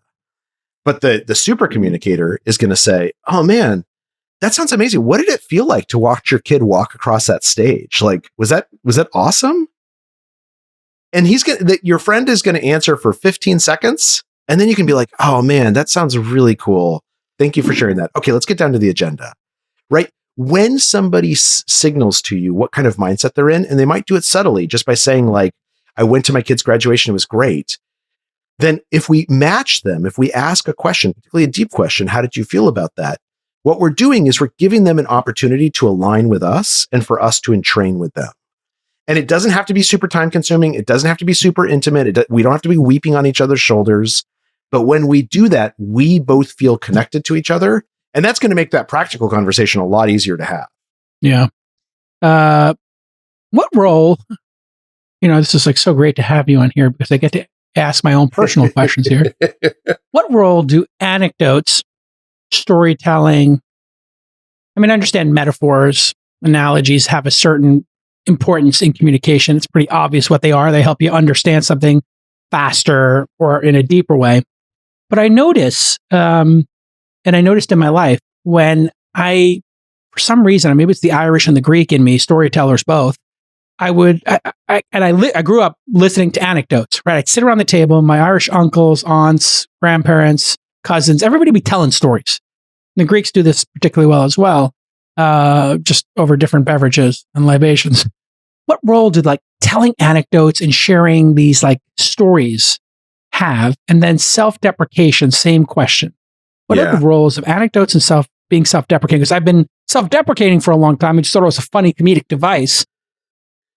A: But the super communicator is going to say, oh man, that sounds amazing. What did it feel like to watch your kid walk across that stage? Like, was that awesome? And your friend is going to answer for 15 seconds. And then you can be like, oh man, that sounds really cool. Thank you for sharing that. Okay, let's get down to the agenda, right? When somebody signals to you what kind of mindset they're in, and they might do it subtly just by saying like, I went to my kid's graduation, it was great. Then if we match them, if we ask a question, particularly a deep question, how did you feel about that? What we're doing is we're giving them an opportunity to align with us and for us to entrain with them. And it doesn't have to be super time consuming. It doesn't have to be super intimate. We don't have to be weeping on each other's shoulders. But when we do that, we both feel connected to each other. And that's going to make that practical conversation a lot easier to have.
B: Yeah. What role, this is like so great to have you on here because I get to ask my own personal questions here. What role do anecdotes, storytelling, I understand metaphors, analogies have a certain importance in communication. It's pretty obvious what they are. They help you understand something faster or in a deeper way. But I notice, and I noticed in my life when for some reason, maybe it's the Irish and the Greek in me, storytellers both, I grew up listening to anecdotes, right? I'd sit around the table, my Irish uncles, aunts, grandparents, cousins, everybody be telling stories. And the Greeks do this particularly well as well, just over different beverages and libations. What role did telling anecdotes and sharing these stories have? And then self-deprecation, same question. What are the roles of anecdotes and being self-deprecating? Because I've been self-deprecating for a long time. I just thought it was a funny comedic device.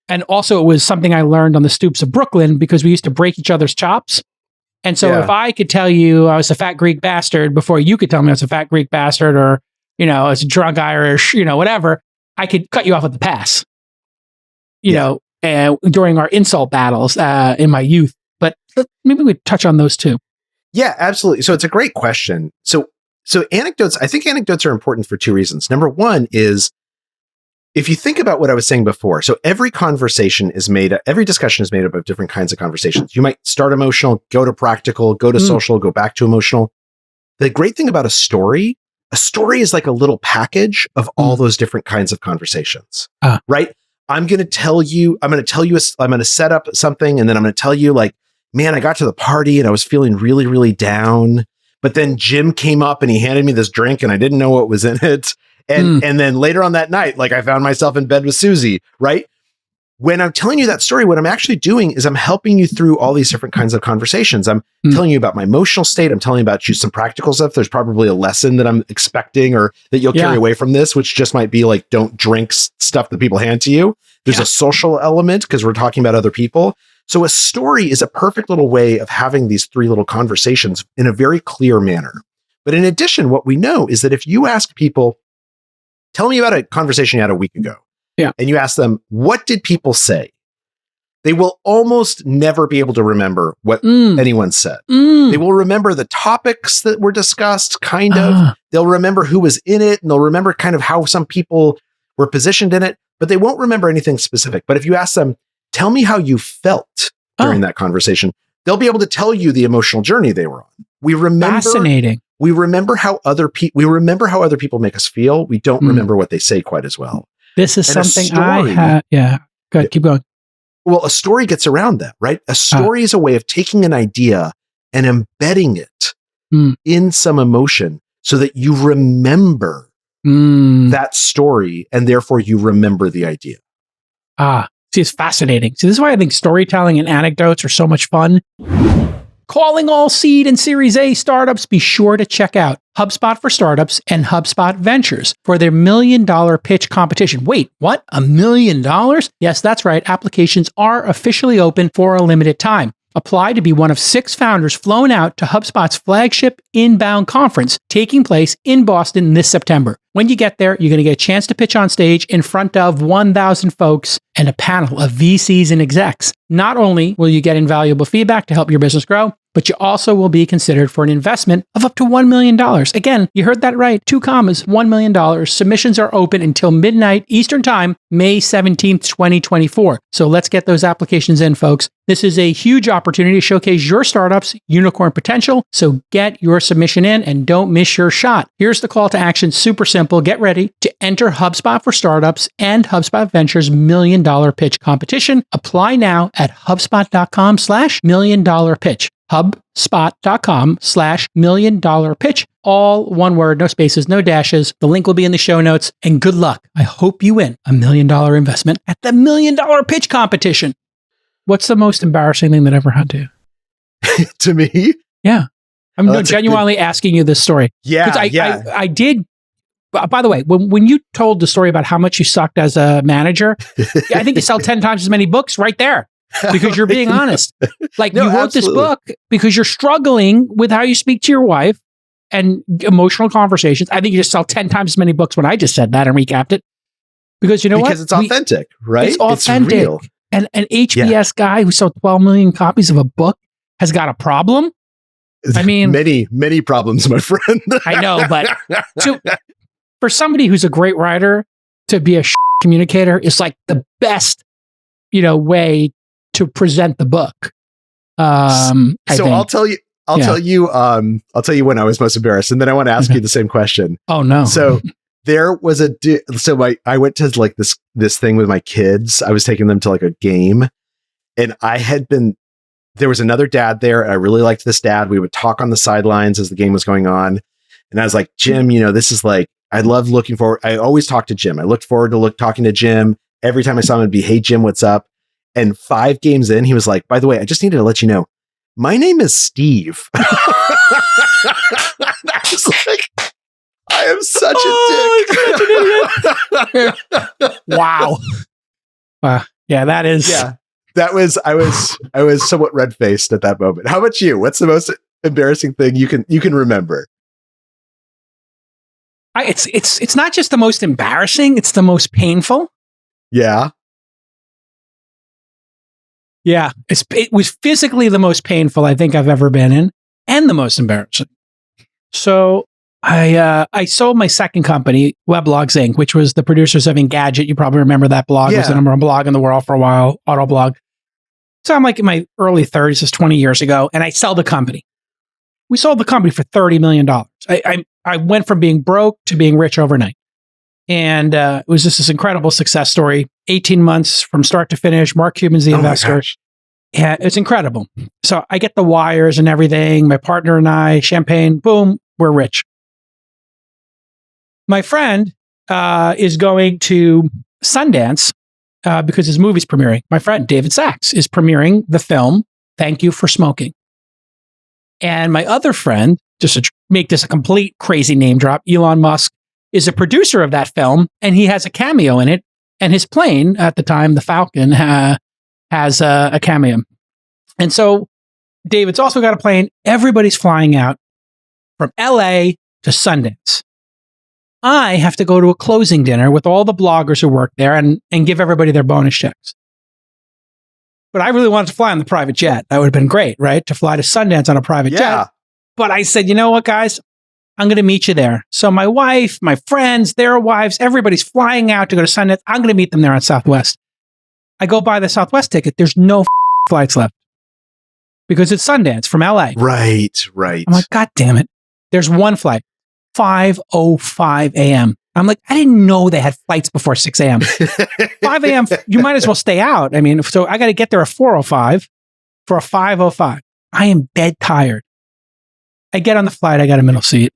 B: And also it was something I learned on the stoops of Brooklyn because we used to break each other's chops. And so if I could tell you I was a fat Greek bastard before you could tell me I was a fat Greek bastard or, I was a drunk Irish, whatever, I could cut you off at the pass, during our insult battles in my youth. But maybe we'd touch on those too.
A: Yeah, absolutely. So it's a great question. So anecdotes, I think anecdotes are important for two reasons. Number one is, if you think about what I was saying before, so every discussion is made up of different kinds of conversations. You might start emotional, go to practical, go to social, go back to emotional. The great thing about a story is like a little package of all those different kinds of conversations, right? I'm going to set up something and then I'm going to tell you man, I got to the party and I was feeling really, really down. But then Jim came up and he handed me this drink and I didn't know what was in it. And then later on that night, I found myself in bed with Susie, right? When I'm telling you that story, what I'm actually doing is I'm helping you through all these different kinds of conversations. I'm telling you about my emotional state. I'm telling you about some practical stuff. There's probably a lesson that I'm expecting or that you'll carry away from this, which just might be don't drink stuff that people hand to you. There's a social element because we're talking about other people. So a story is a perfect little way of having these three little conversations in a very clear manner. But in addition, what we know is that if you ask people, tell me about a conversation you had a week ago.
B: Yeah.
A: And you ask them, what did people say? They will almost never be able to remember what anyone said. They will remember the topics that were discussed, kind of. They'll remember who was in it, and they'll remember kind of how some people were positioned in it, but they won't remember anything specific. But if you ask them, tell me how you felt during that conversation, they'll be able to tell you the emotional journey they were on.
B: Fascinating.
A: We remember how other people make us feel. We don't remember what they say quite as well.
B: This is something I had. Yeah. Good. Keep going.
A: Well, a story gets around that, right? A story is a way of taking an idea and embedding it in some emotion so that you remember that story and therefore you remember the idea.
B: See, it's fascinating. See, this is why I think storytelling and anecdotes are so much fun. Calling all seed and Series A startups, be sure to check out HubSpot for Startups and HubSpot Ventures for their $1 million pitch competition. Wait, what? $1 million? Yes, that's right. Applications are officially open for a limited time. Apply to be one of 6 founders flown out to HubSpot's flagship Inbound conference taking place in Boston this September. When you get there, you're going to get a chance to pitch on stage in front of 1,000 folks and a panel of VCs and execs. Not only will you get invaluable feedback to help your business grow, but you also will be considered for an investment of up to $1 million. Again, you heard that right. 2 commas, $1 million. Submissions are open until midnight Eastern Time, May 17th, 2024. So let's get those applications in, folks. This is a huge opportunity to showcase your startup's unicorn potential. So get your submission in and don't miss your shot. Here's the call to action. Super simple. Get ready to enter HubSpot for Startups and HubSpot Ventures $1 million pitch competition. Apply now at HubSpot.com/$1 million pitch. HubSpot.com/$1 million pitch. All one word, no spaces, no dashes. The link will be in the show notes. And good luck. I hope you win a $1 million investment at the $1 million pitch competition. What's the most embarrassing thing that ever had to?
A: To me?
B: Yeah. I'm genuinely asking you this story.
A: Yeah,
B: I did. By the way, when you told the story about how much you sucked as a manager, I think you sell 10 times as many books right there because you're being honest. Like you wrote this book because you're struggling with how you speak to your wife and emotional conversations. I think you just sell 10 times as many books when I just said that and recapped it. Because you know what?
A: Because it's authentic, right?
B: It's authentic.
A: It's real.
B: And an HBS guy who sold 12 million copies of a book has got a problem. I mean,
A: many problems, my friend.
B: I know, but for somebody who's a great writer to be a communicator is like the best, way to present the book.
A: I'll tell you when I was most embarrassed, and then I want to ask you the same question.
B: Oh no!
A: So there was I went to like this thing with my kids. I was taking them to like a game, and there was another dad there, and I really liked this dad. We would talk on the sidelines as the game was going on, and I was like, Jim, this is like I love looking forward. I always talk to Jim. I looked forward to talking to Jim. Every time I saw him, it'd be, "Hey Jim, what's up?" And 5 games in, he was like, "By the way, I just needed to let you know, my name is Steve." I was like, I am such a dick.
B: Wow. Yeah, that is.
A: Yeah, that was. I was somewhat red faced at that moment. How about you? What's the most embarrassing thing you can remember?
B: It's not just the most embarrassing; it's the most painful.
A: Yeah.
B: Yeah, it was physically the most painful I think I've ever been in, and the most embarrassing. So I sold my second company, Weblogs Inc., which was the producers of Engadget. You probably remember that blog. It was the number one blog in the world for a while, Autoblog. So I'm like in my early 30s, this is 20 years ago, and I sell the company. We sold the company for $30 million. I went from being broke to being rich overnight. And it was just this incredible success story. 18 months from start to finish. Mark Cuban's the investor. Yeah, it's incredible. So I get the wires and everything. My partner and I, champagne, boom, we're rich. My friend is going to Sundance because his movie's premiering. My friend, David Sachs, is premiering the film, Thank You for Smoking. And my other friend, just to make this a complete crazy name drop, Elon Musk, is a producer of that film, and he has a cameo in it. And his plane at the time, the Falcon, has a cameo. And so David's also got a plane. Everybody's flying out from LA to Sundance. I have to go to a closing dinner with all the bloggers who work there and give everybody their bonus checks. But I really wanted to fly on the private jet. That would have been great, right? To fly to Sundance on a private jet. But I said, you know what, guys? I'm going to meet you there. So my wife, my friends, their wives, everybody's flying out to go to Sundance. I'm going to meet them there on Southwest. I go buy the Southwest ticket. There's no flights left because it's Sundance from LA.
A: Right.
B: I'm like, God damn it. There's one flight, 5:05 a.m. I'm like, I didn't know they had flights before 6 a.m. 5 a.m., you might as well stay out. I mean, so I got to get there at 4:05 for a 5:05. I am dead tired. I get on the flight. I got a middle seat.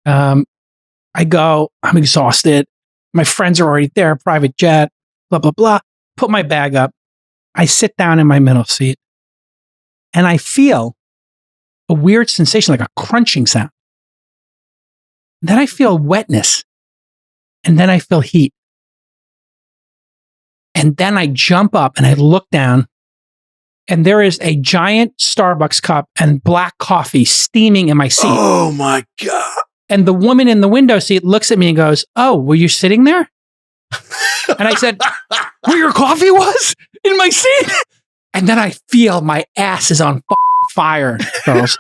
B: I go, I'm exhausted. My friends are already there, private jet, blah, blah, blah. Put my bag up. I sit down in my middle seat and I feel a weird sensation, like a crunching sound. Then I feel wetness. And then I feel heat. And then I jump up and I look down and there is a giant Starbucks cup and black coffee steaming in my seat.
A: Oh my God.
B: And the woman in the window seat looks at me and goes, "Oh, were you sitting there?" And I said, "Where your coffee was? In my seat?" And then I feel my ass is on fire, Charles.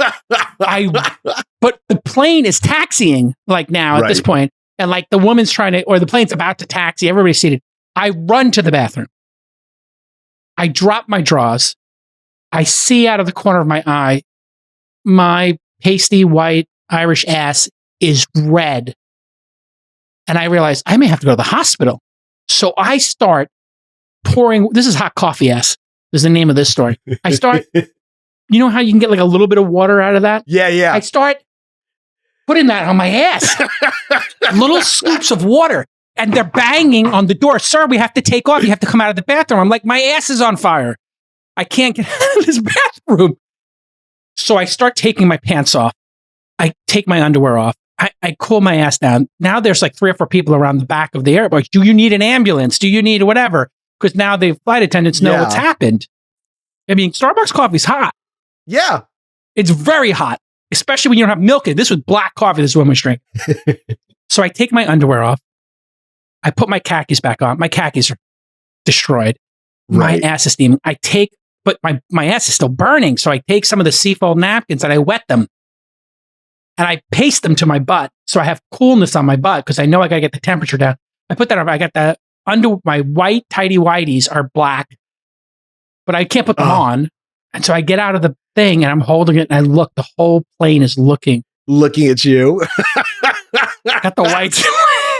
B: But the plane is taxiing like now at this point, and like the woman's trying to, or the plane's about to taxi, everybody's seated. I run to the bathroom. I drop my drawers. I see out of the corner of my eye, my pasty white Irish ass is red. And I realize I may have to go to the hospital. So I start pouring, this is hot coffee ass. This is the name of this story. I start, you know how you can get like a little bit of water out of that?
A: Yeah.
B: I start putting that on my ass. Little scoops of water. And they're banging on the door. "Sir, we have to take off. You have to come out of the bathroom." I'm like, my ass is on fire. I can't get out of this bathroom. So I start taking my pants off. I take my underwear off. I cool my ass down. Now there's like 3 or 4 people around the back of the airport. "Do you need an ambulance? Do you need whatever?" Because now the flight attendants know what's happened. I mean, Starbucks coffee's hot.
A: Yeah.
B: It's very hot, especially when you don't have milk in it. This was black coffee this woman was drinking. So I take my underwear off. I put my khakis back on. My khakis are destroyed.
A: Right.
B: My ass is steaming. But my ass is still burning. So I take some of the seafold napkins and I wet them. And I paste them to my butt. So I have coolness on my butt because I know I got to get the temperature down. I put that on. I got the my white tighty whities are black, but I can't put them on. And so I get out of the thing and I'm holding it and I look. The whole plane is looking
A: at you.
B: I got the whites.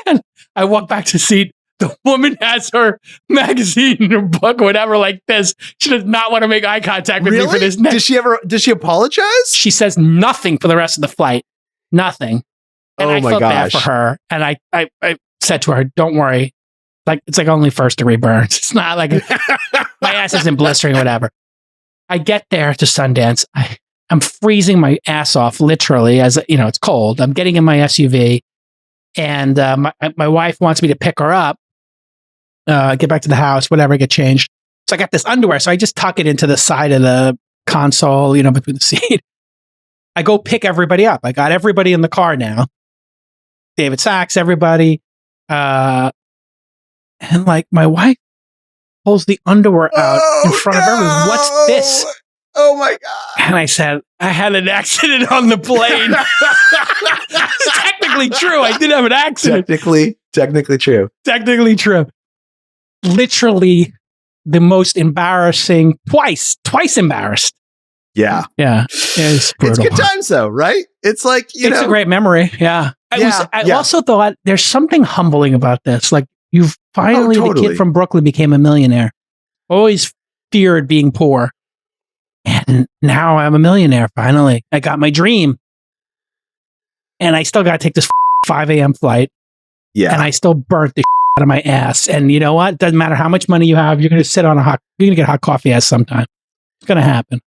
B: And I walk back to the seat. The woman has her magazine or book, whatever, like this. She does not want to make eye contact with me for this next.
A: Does she apologize?
B: She says nothing for the rest of the flight. Nothing. And I felt bad for her. And I said to her, "Don't worry. Like, it's like only first-degree burns. It's not like my ass isn't blistering, whatever." I get there to Sundance. I'm freezing my ass off, literally, as you know, it's cold. I'm getting in my SUV. And my wife wants me to pick her up, get back to the house, whatever, get changed. So I got this underwear. So I just tuck it into the side of the console, between the seat. I go pick everybody up. I got everybody in the car now. David Sachs, everybody. And like my wife pulls the underwear out in front of everyone. "What's this?"
A: Oh my God.
B: And I said, "I had an accident on the plane." It's technically true. I did have an accident.
A: Technically true.
B: Technically true. Literally the most embarrassing, twice embarrassed.
A: Yeah.
B: Yeah. It's brutal.
A: It's good times though, right? It's like,
B: it's a great memory. Yeah. I also thought there's something humbling about this. Like you've finally, the kid from Brooklyn became a millionaire. Always feared being poor. And now I'm a millionaire, finally. I got my dream. And I still got to take this 5 a.m. flight.
A: Yeah.
B: And I still burnt the out of my ass. And you know what? Doesn't matter how much money you have, you're going to sit on you're going to get hot coffee ass sometime. It's going to happen.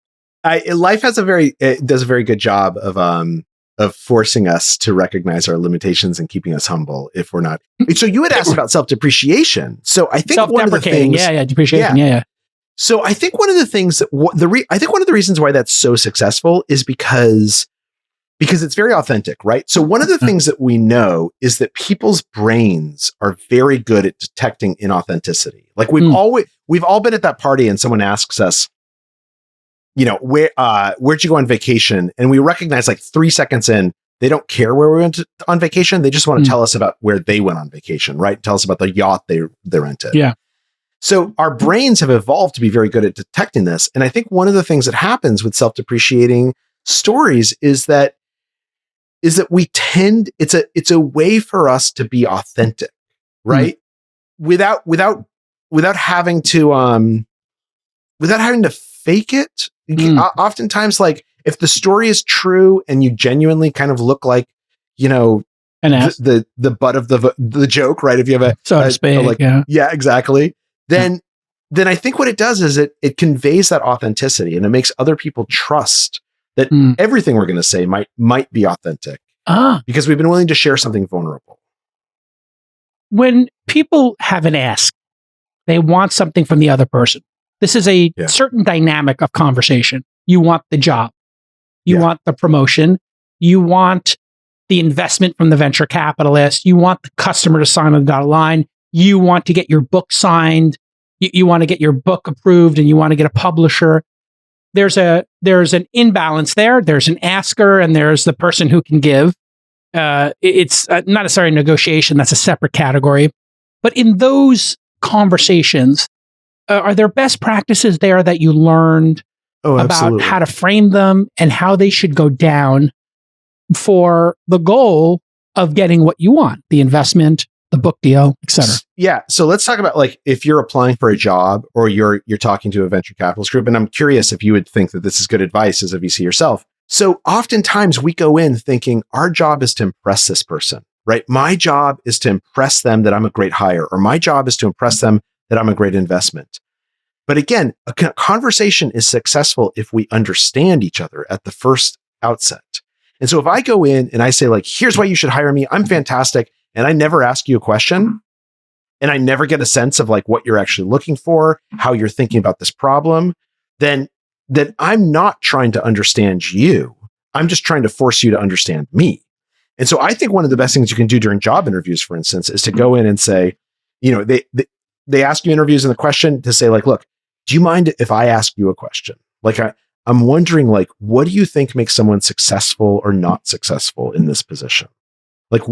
A: Life has it does a very good job of forcing us to recognize our limitations and keeping us humble if we're not. So you had asked about self-depreciation. So I think one of the things.
B: Yeah. Depreciation. Yeah.
A: So I think one of the things I think one of the reasons why that's so successful is because it's very authentic, right? So one of the things that we know is that people's brains are very good at detecting inauthenticity. Like we've all been at that party and someone asks us, where'd you go on vacation? And we recognize like 3 seconds in, they don't care where we went on vacation. They just want to tell us about where they went on vacation, right? Tell us about the yacht they rented.
B: Yeah.
A: So our brains have evolved to be very good at detecting this. And I think one of the things that happens with self-depreciating stories is that we tend, it's a way for us to be authentic, right? Without having to fake it. Oftentimes, like if the story is true and you genuinely kind of look like, the butt of the joke, right? If you have yeah, exactly. Then I think what it does is it conveys that authenticity and it makes other people trust that everything we're going to say might be authentic because we've been willing to share something vulnerable.
B: When people have an ask, they want something from the other person. This is a certain dynamic of conversation. You want the job. You want the promotion. You want the investment from the venture capitalist. You want the customer to sign on the dotted line. You want to get your book signed. You want to get your book approved, and you want to get a publisher. There's an imbalance there. There's an asker, and there's the person who can give. It's not necessarily a negotiation. That's a separate category. But in those conversations, are there best practices there that you learned about how to frame them and how they should go down for the goal of getting what you want, the investment, the book deal, etc.?
A: Yeah. So let's talk about like if you're applying for a job or you're talking to a venture capitalist group, and I'm curious if you would think that this is good advice as a VC yourself. So oftentimes we go in thinking our job is to impress this person, right? My job is to impress them that I'm a great hire, or my job is to impress them that I'm a great investment. But again, a conversation is successful if we understand each other at the first outset. And so if I go in and I say like, here's why you should hire me, I'm fantastic, and I never ask you a question, and I never get a sense of like what you're actually looking for, how you're thinking about this problem, then I'm not trying to understand you. I'm just trying to force you to understand me. And so I think one of the best things you can do during job interviews, for instance, is to go in and say, they ask you interviews in the question to say like, look, do you mind if I ask you a question? Like I'm wondering like, what do you think makes someone successful or not successful in this position? Like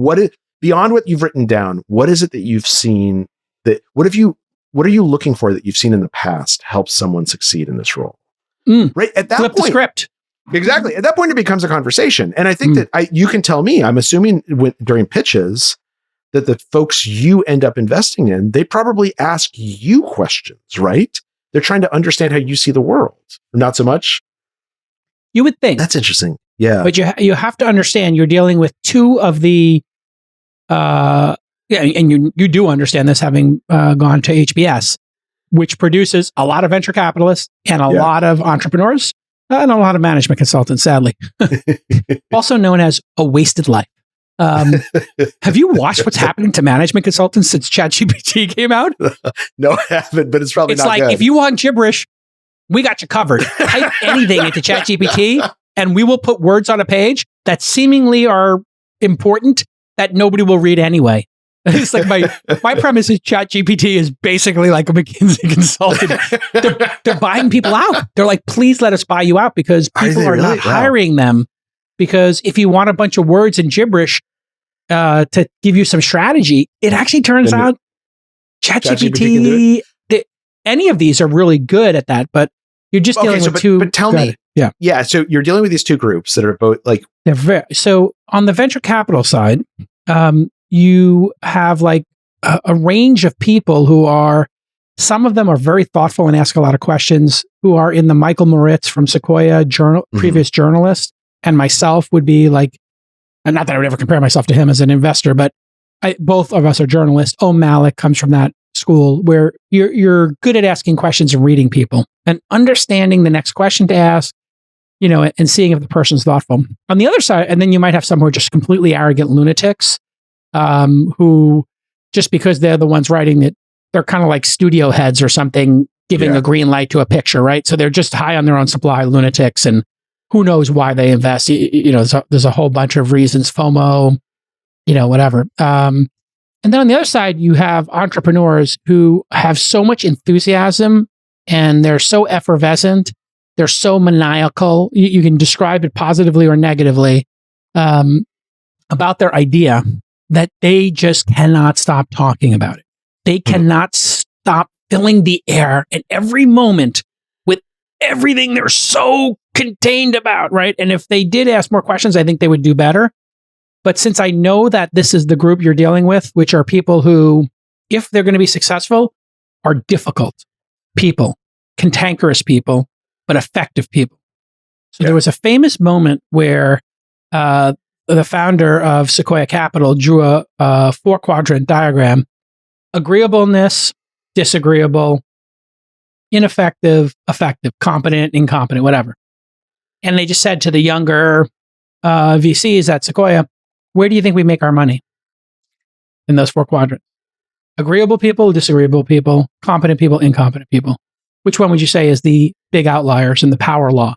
A: beyond what you've written down, what is it that you've seen what are you looking for that you've seen in the past help someone succeed in this role? Right. At that
B: Flip
A: point,
B: the script.
A: Exactly. At that point, it becomes a conversation. And I think that you can tell me, I'm assuming during pitches that the folks you end up investing in, they probably ask you questions, right? They're trying to understand how you see the world. Not so much.
B: You would think.
A: That's interesting. Yeah.
B: But you have to understand you're dealing with two of the, and you do understand this having gone to HBS, which produces a lot of venture capitalists and a lot of entrepreneurs and a lot of management consultants, sadly. Also known as a wasted life. Have you watched what's happening to management consultants since ChatGPT came out?
A: No, I haven't, but it's probably not
B: like,
A: good.
B: if you want gibberish, we got you covered. Type anything into ChatGPT and we will put words on a page that seemingly are important that nobody will read anyway. It's like my premise is ChatGPT is basically like a McKinsey consultant. They're buying people out. They're like, please let us buy you out because people are not hiring them. Because if you want a bunch of words and gibberish to give you some strategy, it actually turns out ChatGPT, any of these are really good at that, but you're just dealing with two.
A: But tell me. Yeah. So you're dealing with these two groups that are both like.
B: So on the venture capital side, you have like a range of people who are, some of them are very thoughtful and ask a lot of questions, who are in the Michael Moritz from Sequoia previous journalist, and myself would be like, and not that I would ever compare myself to him as an investor, but both of us are journalists. Malik comes from that school where you're good at asking questions and reading people and understanding the next question to ask, and seeing if the person's thoughtful. On the other side, and then you might have some who are just completely arrogant lunatics, who, just because they're the ones writing it, they're kind of like studio heads or something, giving a green light to a picture, right? So they're just high on their own supply, lunatics, and who knows why they invest. There's a whole bunch of reasons, FOMO, whatever. And then on the other side, you have entrepreneurs who have so much enthusiasm and they're so effervescent, they're so maniacal. You can describe it positively or negatively about their idea, that they just cannot stop talking about it. They cannot stop filling the air at every moment with everything they're so contained about, right? And if they did ask more questions, I think they would do better. But since I know that this is the group you're dealing with, which are people who, if they're going to be successful, are difficult people, cantankerous people, but effective people. So there was a famous moment where the founder of Sequoia Capital drew a 4-quadrant diagram: agreeableness, disagreeable, ineffective, effective, competent, incompetent, whatever. And they just said to the younger VCs at Sequoia, where do you think we make our money in those 4 quadrants? Agreeable people, disagreeable people, competent people, incompetent people. Which one would you say is the big outliers in the power law?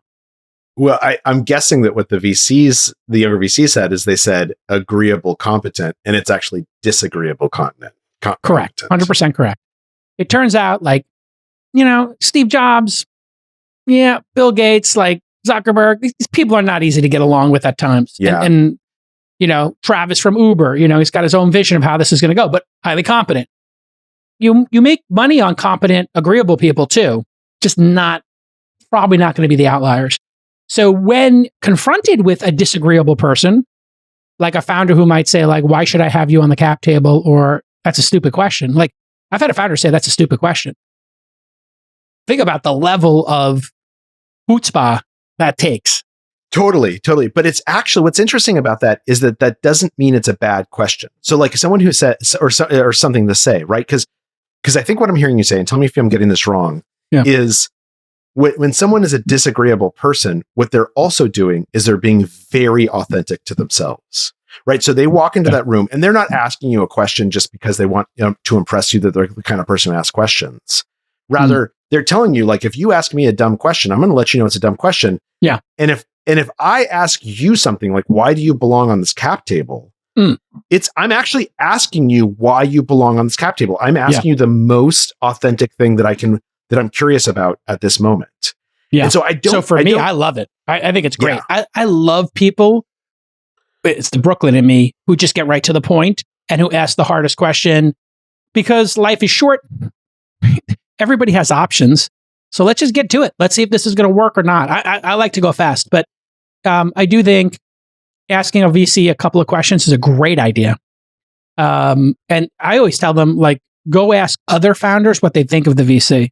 A: Well, I'm guessing that what the younger VCs said is they said agreeable, competent, and it's actually disagreeable, competent.
B: Correct. 100% correct. It turns out, like, Steve Jobs, Bill Gates, like Zuckerberg, these people are not easy to get along with at times.
A: Yeah.
B: And Travis from Uber, he's got his own vision of how this is going to go, but highly competent. You make money on competent, agreeable people too, just probably not going to be the outliers. So when confronted with a disagreeable person, like a founder who might say, like, why should I have you on the cap table? Or that's a stupid question. Like, I've had a founder say that's a stupid question. Think about the level of chutzpah that takes.
A: Totally. But it's actually, what's interesting about that is that doesn't mean it's a bad question. So like someone who says, or something to say, right? Because I think what I'm hearing you say, and tell me if I'm getting this wrong, is when someone is a disagreeable person, what they're also doing is they're being very authentic to themselves, right? So they walk into that room and they're not asking you a question just because they want to impress you that they're the kind of person who asks questions. Rather, they're telling you, like, if you ask me a dumb question, I'm going to let you know it's a dumb question.
B: Yeah.
A: And if I ask you something like, why do you belong on this cap table? I'm actually asking you why you belong on this cap table. I'm asking you the most authentic thing that I'm curious about at this moment.
B: Yeah.
A: And so
B: I love it. I think it's great.
A: Yeah.
B: I love people. It's the Brooklyn in me who just get right to the point and who ask the hardest question, because life is short. Everybody has options. So let's just get to it. Let's see if this is going to work or not. I like to go fast, but I do think asking a VC a couple of questions is a great idea. And I always tell them, like, go ask other founders what they think of the VC.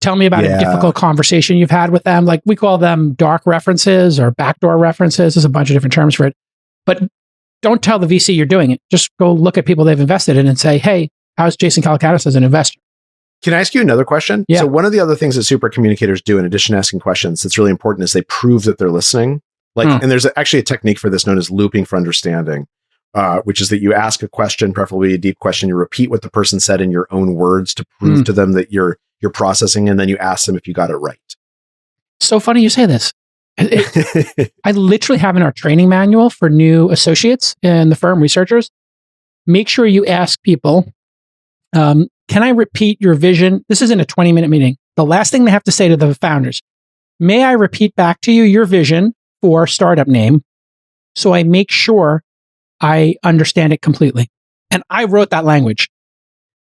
B: Tell me about a difficult conversation you've had with them. Like, we call them dark references or backdoor references. There's a bunch of different terms for it. But don't tell the VC you're doing it. Just go look at people they've invested in and say, hey, how's Jason Calacanis as an investor?
A: Can I ask you another question?
B: Yeah.
A: So one of the other things that Supercommunicators do, in addition to asking questions, that's really important, is they prove that they're listening. Like, and there's actually a technique for this known as looping for understanding, which is that you ask a question, preferably a deep question, you repeat what the person said in your own words to prove to them that you're processing, and then you ask them if you got it right.
B: So funny you say this. I literally have in our training manual for new associates in the firm, researchers, make sure you ask people, can I repeat your vision? This isn't a 20-minute meeting. The last thing they have to say to the founders, may I repeat back to you your vision for startup name, so I make sure I understand it completely. And I wrote that language.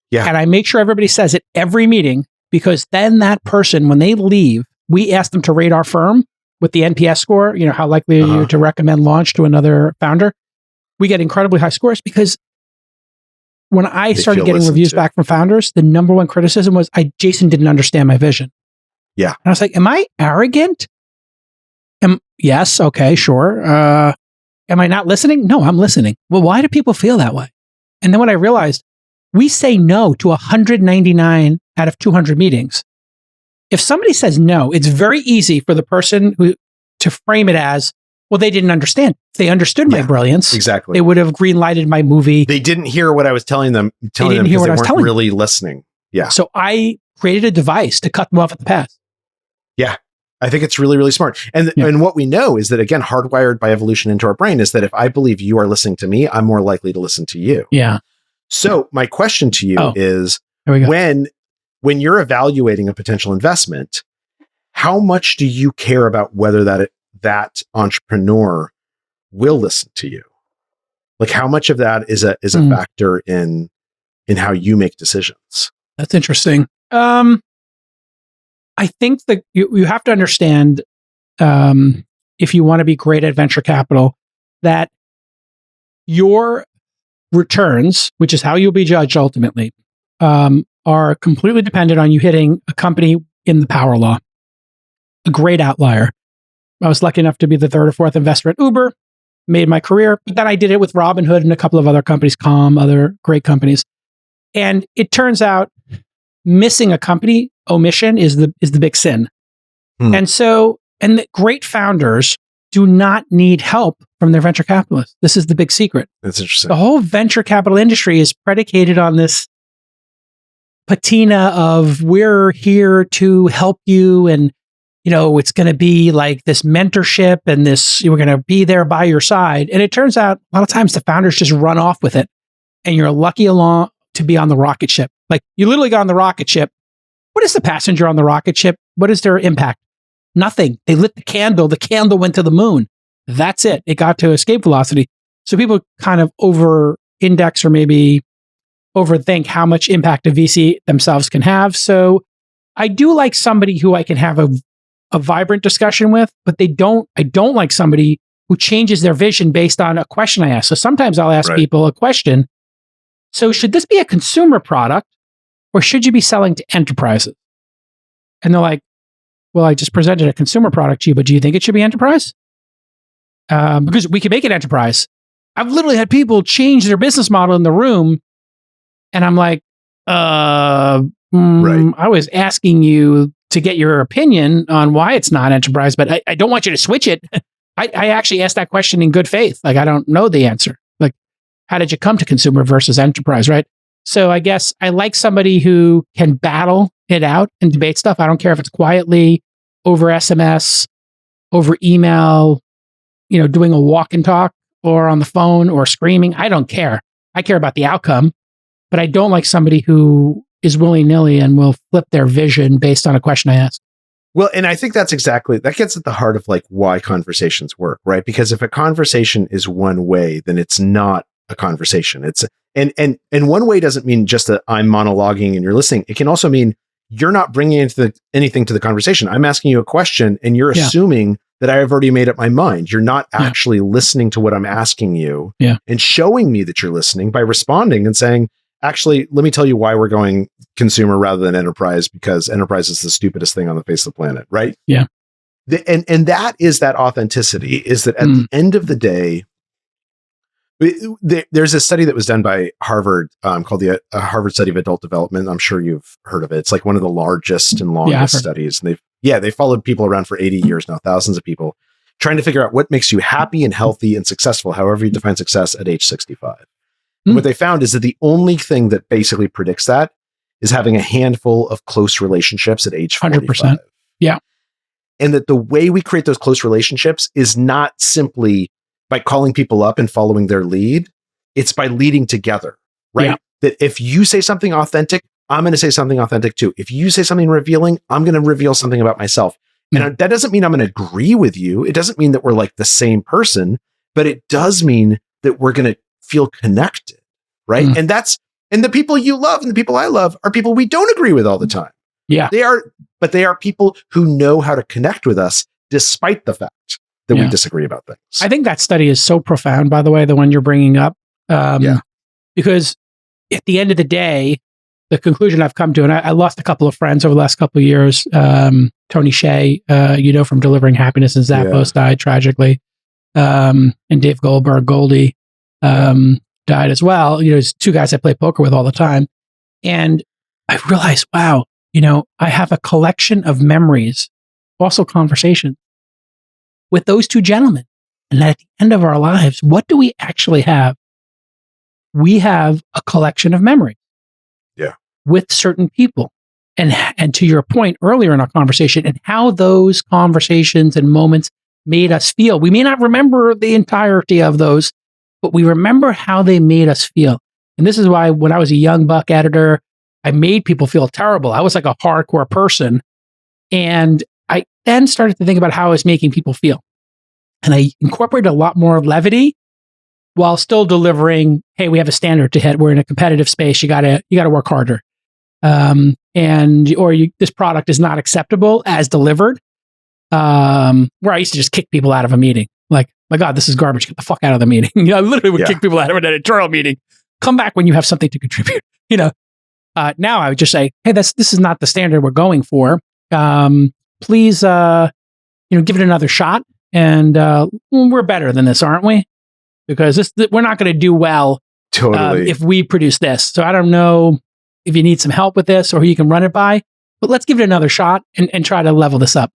B: Yeah. And I make sure everybody says it every meeting, because then that person, when they leave, we ask them to rate our firm with the NPS score. How likely are you to recommend launch to another founder? We get incredibly high scores, because when I started getting reviews back from founders, the number one criticism was Jason didn't understand my vision.
A: Yeah.
B: And I was like, am I arrogant? Yes. Okay, sure. Am I not listening? No, I'm listening. Well, why do people feel that way? And then when I realized, we say no to 199 out of 200 meetings. If somebody says no, it's very easy for the person to frame it as, well, they didn't understand. If they understood my brilliance,
A: exactly,
B: they would have green-lighted my movie.
A: They didn't hear what I was telling them because they weren't really listening. Yeah.
B: So I created a device to cut them off at the pass.
A: Yeah. I think it's really, really smart. And what we know is that, again, hardwired by evolution into our brain, is that if I believe you are listening to me, I'm more likely to listen to you.
B: Yeah.
A: So my question to you is, when you're evaluating a potential investment, how much do you care about whether that entrepreneur will listen to you? Like, how much of that is a factor in how you make decisions?
B: That's interesting. I think that you have to understand, if you want to be great at venture capital, that your returns, which is how you'll be judged ultimately, are completely dependent on you hitting a company in the power law. A great outlier. I was lucky enough to be the third or fourth investor at Uber, made my career, but then I did it with Robinhood and a couple of other companies, Calm, other great companies. And it turns out missing a company, omission, is the big sin. And so, the great founders do not need help from their venture capitalists. This is the big secret.
A: That's interesting.
B: The whole venture capital industry is predicated on this patina of, we're here to help you, and it's going to be like this mentorship and we're going to be there by your side. And it turns out a lot of times the founders just run off with it, and you're lucky along to be on the rocket ship. Like, you literally got on the rocket ship. What is the passenger on the rocket ship? What is their impact? Nothing. They lit the candle. The candle went to the moon. That's it. It got to escape velocity. So people kind of over-index or maybe overthink how much impact a VC themselves can have. So I do like somebody who I can have a vibrant discussion with, but I don't like somebody who changes their vision based on a question I ask. So sometimes I'll ask people a question. So should this be a consumer product, or should you be selling to enterprises? And they're like, well, I just presented a consumer product to you, but do you think it should be enterprise? Because we can make it enterprise. I've literally had people change their business model in the room, and I'm like, I was asking you to get your opinion on why it's not enterprise, but I don't want you to switch it. I actually asked that question in good faith. Like, I don't know the answer. Like, how did you come to consumer versus enterprise, right? So I guess I like somebody who can battle it out and debate stuff. I don't care if it's quietly, over SMS, over email, doing a walk and talk, or on the phone, or screaming. I don't care. I care about the outcome, but I don't like somebody who is willy-nilly and will flip their vision based on a question I ask.
A: Well, and I think that gets at the heart of like why conversations work, right? Because if a conversation is one way, then it's not a conversation. And one way doesn't mean just that I'm monologuing and you're listening. It can also mean you're not bringing anything to the conversation. I'm asking you a question and you're assuming that I have already made up my mind. You're not actually listening to what I'm asking you and showing me that you're listening by responding and saying, actually, let me tell you why we're going consumer rather than enterprise, because enterprise is the stupidest thing on the face of the planet, right?
B: Yeah.
A: And that is that authenticity, is that at the end of the day, there's a study that was done by Harvard called the Harvard Study of Adult Development. I'm sure you've heard of it. It's like one of the largest and longest studies. And they followed people around for 80 years now, thousands of people, trying to figure out what makes you happy and healthy and successful, however you define success, at age 65. And what they found is that the only thing that basically predicts that is having a handful of close relationships at age 45.
B: 100%. Yeah.
A: And that the way we create those close relationships is not simply by calling people up and following their lead. It's by leading together, right? Yeah. That if you say something authentic, I'm going to say something authentic too. If you say something revealing, I'm going to reveal something about myself. And that doesn't mean I'm going to agree with you. It doesn't mean that we're like the same person, but it does mean that we're going to feel connected, right? And the people you love and the people I love are people we don't agree with all the time.
B: Yeah.
A: They are people who know how to connect with us despite the fact that we disagree about things.
B: I think that study is so profound, by the way, the one you're bringing up. Because at the end of the day, the conclusion I've come to, and I lost a couple of friends over the last couple of years. Tony Shea, from Delivering Happiness, and Zappos died tragically. And Dave Goldberg, Goldie, died as well. There's two guys I play poker with all the time. And I realized, wow, I have a collection of memories, also conversations, with those two gentlemen. And at the end of our lives, what do we actually have? We have a collection of memories.
A: Yeah.
B: With certain people. And to your point earlier in our conversation, and how those conversations and moments made us feel. We may not remember the entirety of those, but we remember how they made us feel. And this is why when I was a young buck editor, I made people feel terrible. I was like a hardcore person. And I then started to think about how I was making people feel. And I incorporated a lot more levity while still delivering, hey, we have a standard to hit. We're in a competitive space. You gotta work harder. This product is not acceptable as delivered. Where I used to just kick people out of a meeting. Like, my God, this is garbage. Get the fuck out of the meeting. I literally would kick people out of an editorial meeting. Come back when you have something to contribute. Now I would just say, hey, this is not the standard we're going for. Please, give it another shot. And we're better than this, aren't we? Because we're not going to do well if we produce this. So I don't know if you need some help with this or who you can run it by, but let's give it another shot and try to level this up.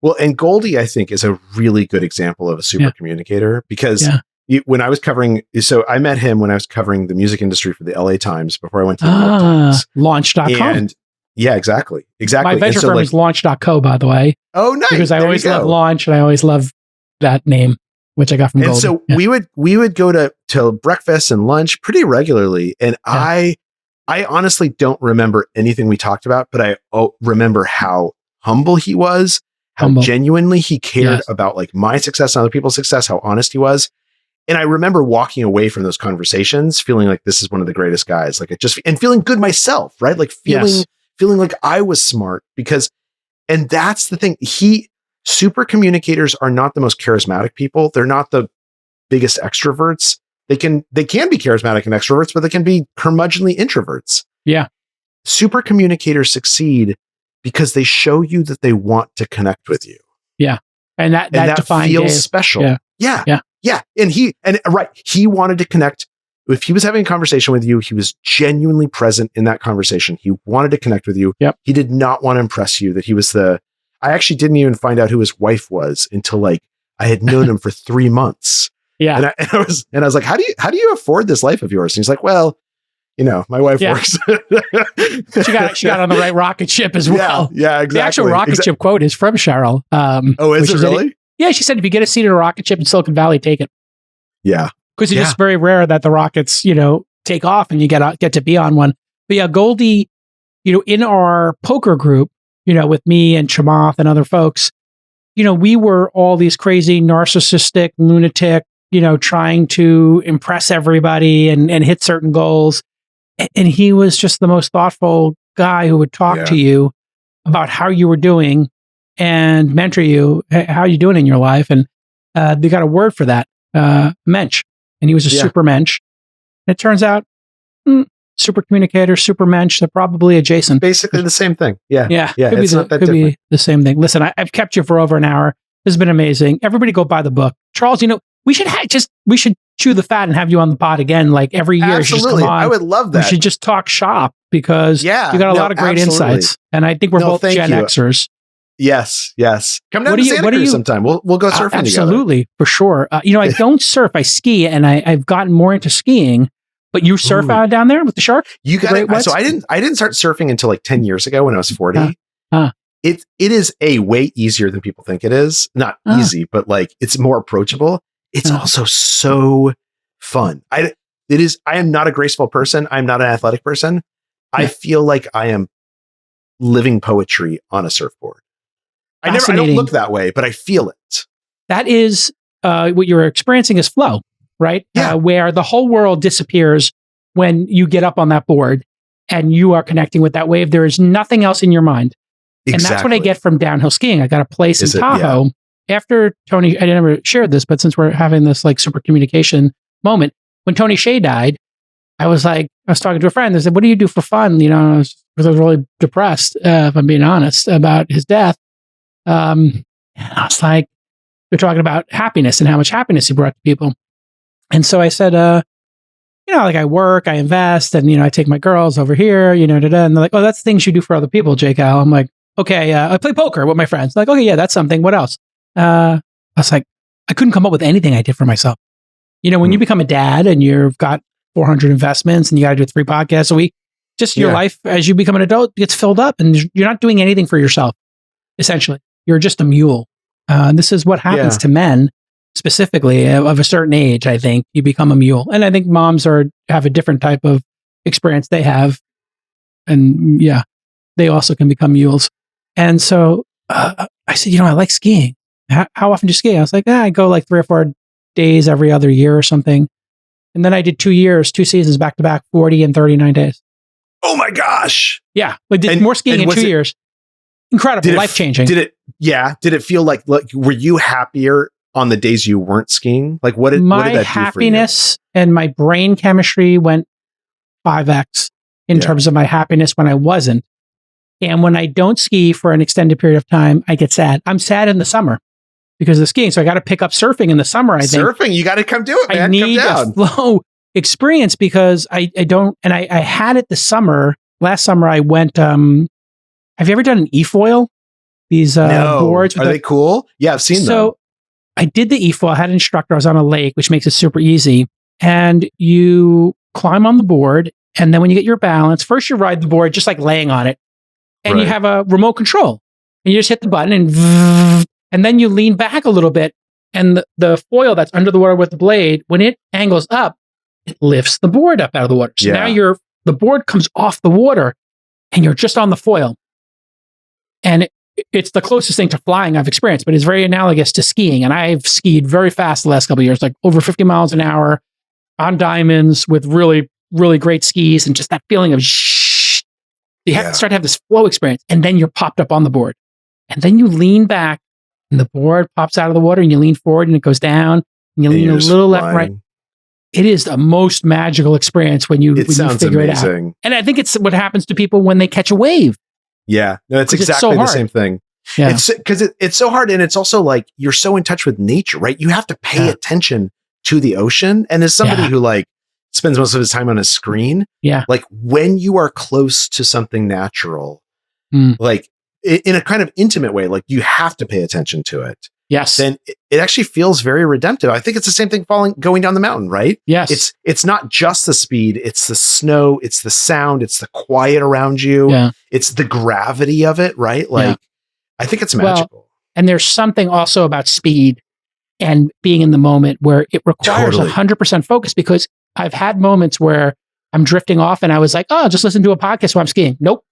A: Well, and Goldie, I think, is a really good example of a super communicator, because when I was I met him when I was covering the music industry for the LA Times before I went to the New York Times.
B: Launch.com.
A: Yeah, exactly. Exactly.
B: My venture firm is launch.co, by the way.
A: Oh, nice.
B: Because I always love launch and I always love that name, which I got from Goldie.
A: And so we would go to breakfast and lunch pretty regularly. And I honestly don't remember anything we talked about, but I remember how humble he was, how genuinely he cared about like my success and other people's success, how honest he was. And I remember walking away from those conversations feeling like this is one of the greatest guys. Like and feeling good myself, right? Like feeling like I was smart and that's the thing. Super communicators are not the most charismatic people. They're not the biggest extroverts. They can be charismatic and extroverts, but they can be curmudgeonly introverts.
B: Yeah. Super
A: communicators succeed because they show you that they want to connect with you.
B: Yeah. And that
A: feels special. Yeah. And he wanted to connect. If he was having a conversation with you, he was genuinely present in that conversation. He wanted to connect with you.
B: Yep.
A: He did not want to impress you that he was I actually didn't even find out who his wife was until like I had known him for 3 months.
B: Yeah.
A: And I was like, how do you afford this life of yours? And he's like, well, my wife works.
B: she got on the right rocket ship as well.
A: Yeah, exactly.
B: The actual rocket ship quote is from Cheryl.
A: Is it really?
B: Yeah, she said if you get a seat at a rocket ship in Silicon Valley, take it.
A: Yeah.
B: Because it's just very rare that the rockets, take off and you get to be on one. But yeah, Goldie, in our poker group, with me and Chamath and other folks, we were all these crazy narcissistic lunatic, trying to impress everybody and hit certain goals. And he was just the most thoughtful guy who would talk to you about how you were doing and mentor you. How are you doing in your life? And they got a word for that, mensch. And he was a super mensch. And it turns out, super communicator, super mensch, they're probably adjacent.
A: Basically the same thing. Yeah.
B: Could be the same thing. Listen, I've kept you for over an hour. This has been amazing. Everybody go buy the book. Charles, we should chew the fat and have you on the pod again, like every year.
A: Absolutely.
B: Just come on.
A: I would love that.
B: We should just talk shop because you got a lot of great insights. And I think we're both Gen Xers.
A: Yes. Come down to Santa Cruz sometime. We'll go surfing together.
B: Absolutely, for sure. I don't surf. I ski, and I've gotten more into skiing. But you surf out down there with the shark?
A: You got it. So I didn't start surfing until like 10 years ago when I was 40. It is way easier than people think it is. Not easy, but like it's more approachable. It's also so fun. I am not a graceful person. I'm not an athletic person. I feel like I am living poetry on a surfboard. I don't look that way, but I feel it.
B: That is what you're experiencing is flow, right?
A: Yeah.
B: Where the whole world disappears when you get up on that board and you are connecting with that wave. There is nothing else in your mind. Exactly. And that's what I get from downhill skiing. I got a place in Tahoe. After Tony, I never shared this, but since we're having this like super communication moment, when Tony Hsieh died, I was talking to a friend. They said, "What do you do for fun?" I was really depressed, if I'm being honest, about his death. And I was like, they're talking about happiness and how much happiness he brought to people. And so I said, I work, I invest, and, I take my girls over here, and they're like, "Oh, that's things you do for other people, Jake Al." I'm like, "Okay, I play poker with my friends." Like, "Okay, yeah, that's something. What else?" I was like, I couldn't come up with anything I did for myself. When you become a dad and you've got 400 investments and you got to do 3 podcasts a week, just your life as you become an adult gets filled up and you're not doing anything for yourself. Essentially, you're just a mule. This is what happens to men, specifically of a certain age. I think you become a mule, and I think moms have a different type of experience they have, and they also can become mules. And so I said, I like skiing. How often do you ski? I was like, I go like 3 or 4 days every other year or something. And then I did 2 seasons back to back, 40 and 39 days.
A: Oh my gosh!
B: Yeah, I did more skiing in 2 years. Incredible, life-changing.
A: Did it feel like were you happier on the days you weren't skiing? Like what did that do for you?
B: My happiness and my brain chemistry went 5x in terms of my happiness when I wasn't. And when I don't ski for an extended period of time, I get sad. I'm sad in the summer because of skiing. So I got to pick up surfing in the summer, I think.
A: Surfing, you got to come do it, man.
B: I need a flow experience because I don't, and I had it this summer. Last summer I went, have you ever done an e-foil? These boards.
A: Are they cool? Yeah, I've seen them.
B: So I did the e-foil. I had an instructor. I was on a lake, which makes it super easy. And you climb on the board. And then when you get your balance, first you ride the board just like laying on it. and you have a remote control, and you just hit the button and then you lean back a little bit, and the foil that's under the water with the blade, when it angles up, it lifts the board up out of the water. So now the board comes off the water, and you're just on the foil. And it's the closest thing to flying I've experienced, but it's very analogous to skiing. And I've skied very fast the last couple of years, like over 50 miles an hour on diamonds with really, really great skis, and just that feeling of you have to start to have this flow experience, and then you're popped up on the board. And then you lean back, and the board pops out of the water, and you lean forward, and it goes down, and you lean a little left, right. It is the most magical experience when you figure it out. And I think it's what happens to people when they catch a wave.
A: Yeah, no, it's exactly the same thing. Yeah. It's because it's so hard. And it's also like, you're so in touch with nature, right? You have to pay attention to the ocean. And as somebody who like spends most of his time on a screen, like when you are close to something natural, like in a kind of intimate way, like you have to pay attention to it.
B: Yes.
A: Then it actually feels very redemptive. I think it's the same thing going down the mountain, right?
B: Yes.
A: It's not just the speed, it's the snow, it's the sound, it's the quiet around you.
B: Yeah.
A: It's the gravity of it, right? Like, I think it's magical.
B: Well, and there's something also about speed and being in the moment where it requires 100% focus, because I've had moments where I'm drifting off and I was like, oh, I'll just listen to a podcast while I'm skiing. Nope.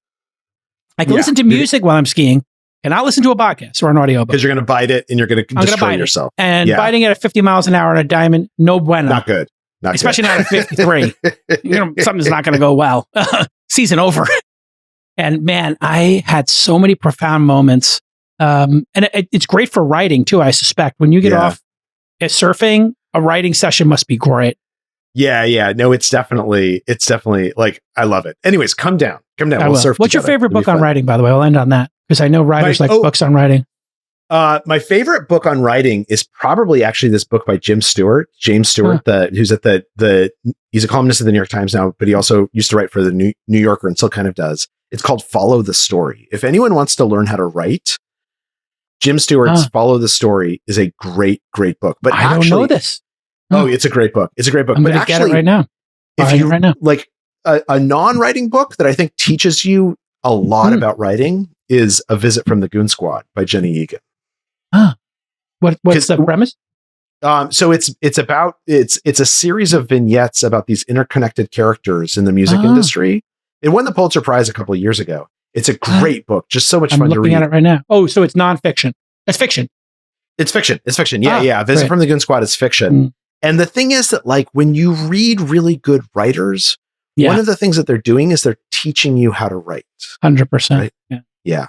B: I can listen to music while I'm skiing, and I'll listen to a podcast or an audiobook.
A: Because you're going to bite it and you're going to destroy yourself.
B: And biting it at 50 miles an hour on a diamond, no bueno.
A: Not good.
B: Especially not at 53. Something's not going to go well. Season over. And man, I had so many profound moments. And it's great for writing too, I suspect. When you get off at surfing, a writing session must be great.
A: Yeah. No, it's definitely like, I love it. Anyways, come down. We'll surf
B: What's
A: together.
B: your favorite book on writing, by the way? I'll end on that, because I know writers like books on writing.
A: My favorite book on writing is probably actually this book by James Stewart, who's at he's a columnist at the New York Times now, but he also used to write for the New Yorker and still kind of does. It's called Follow the Story. If anyone wants to learn how to write, Jim Stewart's Follow the Story is a great, great book. But
B: I don't know this.
A: Oh, it's a great book. I'm
B: going to get it right now.
A: Like a non-writing book that I think teaches you a lot about writing is A Visit from the Goon Squad by Jenny Egan.
B: What's the premise?
A: So it's a series of vignettes about these interconnected characters in the music industry. It won the Pulitzer Prize a couple of years ago. It's a great book, just so much fun to read. I'm
B: looking at it right now. Oh, so it's nonfiction. It's fiction.
A: It's fiction. Yeah. Visit from the Goon Squad is fiction. And the thing is that, like, when you read really good writers, one of the things that they're doing is they're teaching you how to write.
B: 100%.
A: Right? Yeah.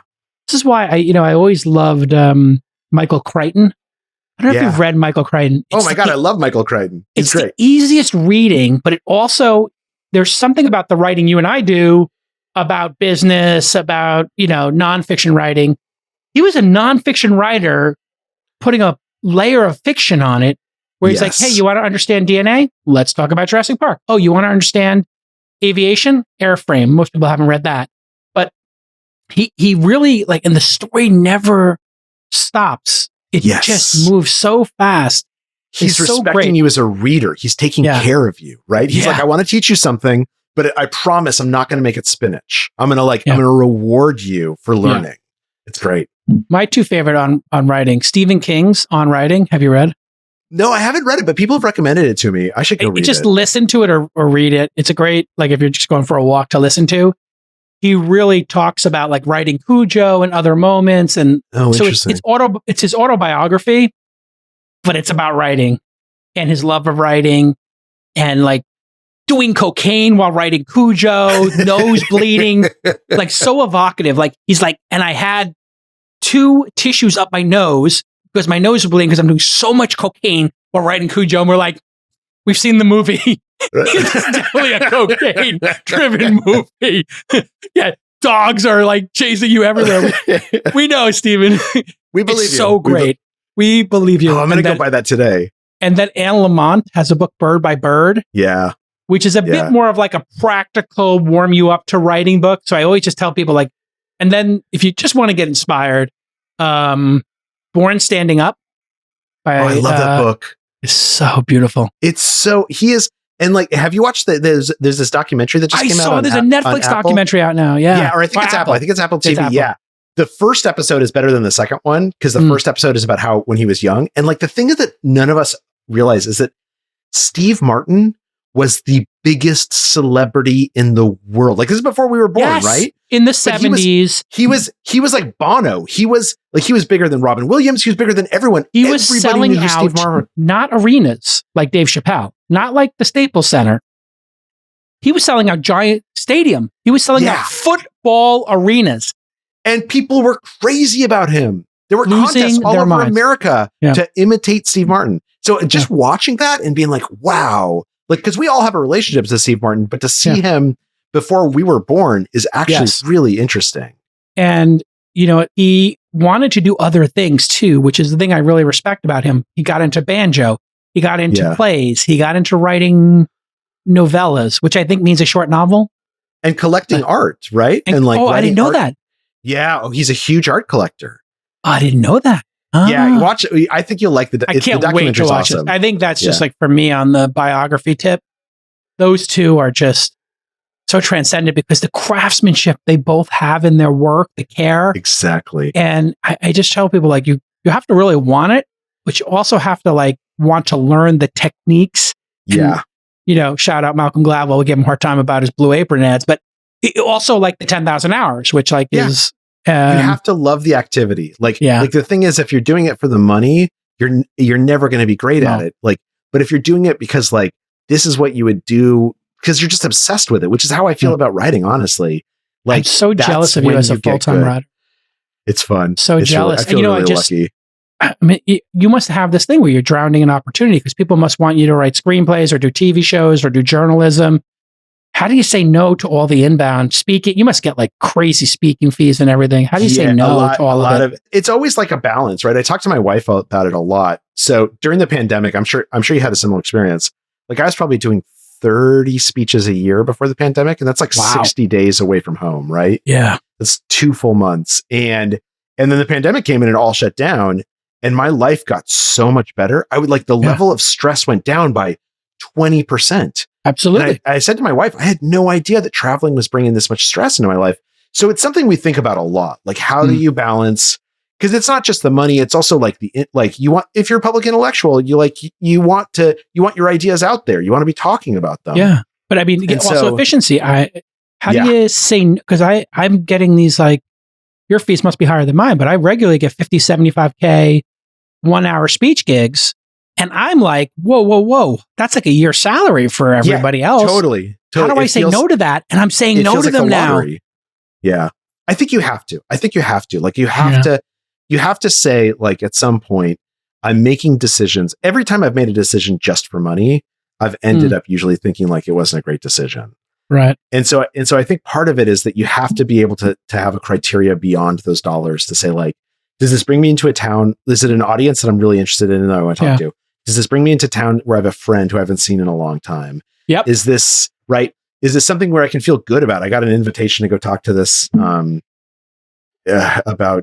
B: This is why I always loved Michael Crichton. I don't know if you've read Michael Crichton.
A: Oh my God, I love Michael Crichton. He's
B: it's
A: great.
B: The easiest reading, but it also, there's something about the writing you and I do about business, about, nonfiction writing. He was a nonfiction writer putting a layer of fiction on it, where he's like, hey, you want to understand DNA? Let's talk about Jurassic Park. Oh, you want to understand aviation? Airframe. Most people haven't read that. But he really, like, and the story never stops. It just moves so fast.
A: He's respecting you as a reader. He's taking care of you, right? He's like, I want to teach you something, but I promise I'm not going to make it spinach. I'm going to reward you for learning. It's great.
B: My two favorite on writing, Stephen King's On Writing. Have you read?
A: No, I haven't read it, but people have recommended it to me. I should go read it.
B: Just listen to it or read it. It's a great, like, if you're just going for a walk, to listen to. He really talks about, like, writing Cujo and other moments. And so it's his autobiography, but it's about writing and his love of writing, and, like, doing cocaine while writing Cujo, nose bleeding, like, so evocative. Like, he's like, and I had 2 tissues up my nose because my nose was bleeding because I'm doing so much cocaine while writing Cujo. And we're like, we've seen the movie. It's definitely a cocaine-driven movie. Dogs are, like, chasing you everywhere. We know, Stephen.
A: We believe
B: it's
A: you.
B: So great. We believe you.
A: Oh, I'm going to go buy that today.
B: And then Anne Lamott has a book, Bird by Bird.
A: Yeah.
B: Which is a bit more of, like, a practical, warm you up to writing book. So I always just tell people, like, and then if you just want to get inspired, Born Standing Up.
A: I love that book.
B: It's so beautiful.
A: He is, And like, have you watched there's this documentary that just came out?
B: There's a Netflix documentary out now. Yeah.
A: Yeah. Or I think it's Apple. I think it's Apple TV.
B: Apple.
A: Yeah. The first episode is better than the second one because the first episode is about how when he was young. And like the thing that none of us realize is that Steve Martin was the biggest celebrity in the world. Like this is before we were born, right?
B: In the 70s.
A: He was like Bono. He was bigger than Robin Williams. He was bigger than everyone.
B: He was selling out, not arenas like Dave Chappelle, not like the Staples Center. He was selling out giant stadium. He was selling out football arenas.
A: And people were crazy about him. There were
B: Losing
A: contests all over
B: minds.
A: America to imitate Steve Martin. So just watching that and being like, wow, like, because we all have a relationship to Steve Martin, but to see him before we were born is actually really interesting.
B: And, you know, he wanted to do other things too, which is the thing I really respect about him. He got into banjo. He got into plays. He got into writing novellas, which I think means a short novel.
A: And collecting art, right?
B: And like, I didn't know that.
A: Yeah. Oh, he's a huge art collector.
B: I didn't know that.
A: Yeah, watch it. I think you'll like the
B: I can't wait to watch it. I think that's just like for me on the biography tip. Those two are just so transcendent because the craftsmanship they both have in their work, the care.
A: Exactly.
B: And I just tell people like you have to really want it, but you also have to like want to learn the techniques.
A: Yeah.
B: And, you know, shout out Malcolm Gladwell. We give him a hard time about his Blue Apron ads, but also like the 10,000 hours, which like is...
A: you have to love the activity. Like the thing is, if you're doing it for the money, you're never going to be great at it. Like, but if you're doing it because like, this is what you would do because you're just obsessed with it, which is how I feel about writing, honestly. Like,
B: I'm so jealous of you as a full-time writer.
A: It's fun.
B: So
A: it's
B: jealous.
A: Really, I feel really lucky.
B: I mean, you must have this thing where you're drowning in opportunity because people must want you to write screenplays or do TV shows or do journalism. How do you say no to all the inbound speaking? You must get like crazy speaking fees and everything. How do you say no to all of it?
A: It's always like a balance, right? I talked to my wife about it a lot. So during the pandemic, I'm sure you had a similar experience. Like I was probably doing 30 speeches a year before the pandemic, and that's like 60 days away from home, right?
B: Yeah.
A: That's 2 full months. And then the pandemic came in and it all shut down, and my life got so much better. I would like the level of stress went down by 20%.
B: Absolutely.
A: I said to my wife, I had no idea that traveling was bringing this much stress into my life. So it's something we think about a lot. Like, how do you balance? Because it's not just the money. It's also like if you're a public intellectual, you want your ideas out there. You want to be talking about them.
B: Yeah. But I mean, also efficiency. How do you say, because I'm getting these like, your fees must be higher than mine, but I regularly get 50, 75K 1 hour speech gigs. And I'm like, whoa. That's like a year's salary for everybody else.
A: Totally.
B: How do I say no to that? And I'm saying no to them now.
A: Yeah. I think you have to. Like you have to say like at some point, I'm making decisions. Every time I've made a decision just for money, I've ended up usually thinking like it wasn't a great decision.
B: Right.
A: And so I think part of it is that you have to be able to have a criteria beyond those dollars to say like, does this bring me into a town? Is it an audience that I'm really interested in and that I want to talk to? Does this bring me into town where I have a friend who I haven't seen in a long time? Yep. Is this right? Is this something where I can feel good about? I got an invitation to go talk to this about. I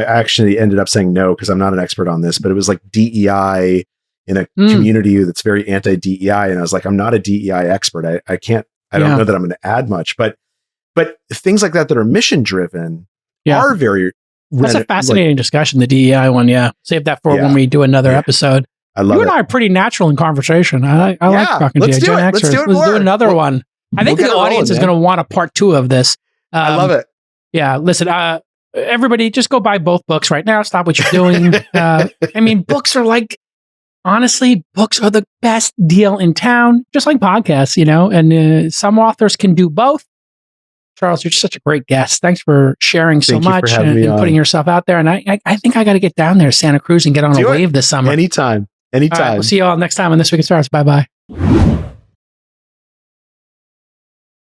A: actually ended up saying no because I'm not an expert on this, but it was like DEI in a community that's very anti-DEI, and I was like, I'm not a DEI expert. I can't. I don't know that I'm going to add much, but things like that are mission driven are very.
B: That's a fascinating discussion, the DEI one. Yeah. Save that for when we do another episode.
A: I love it.
B: You and I are pretty natural in conversation. I like talking to you.
A: Let's do
B: another one. I think the audience is going to want a part 2 of this.
A: I love it.
B: Yeah. Listen, everybody just go buy both books right now. Stop what you're doing. I mean, books are like, honestly, books are the best deal in town, just like podcasts, and some authors can do both. Charles, you're just such a great guest. Thanks for sharing so much and putting yourself out there. And I think I got to get down there to Santa Cruz and get on a wave this summer.
A: Anytime.
B: All right, we'll see you all next time on This Week in Startups. Bye-bye.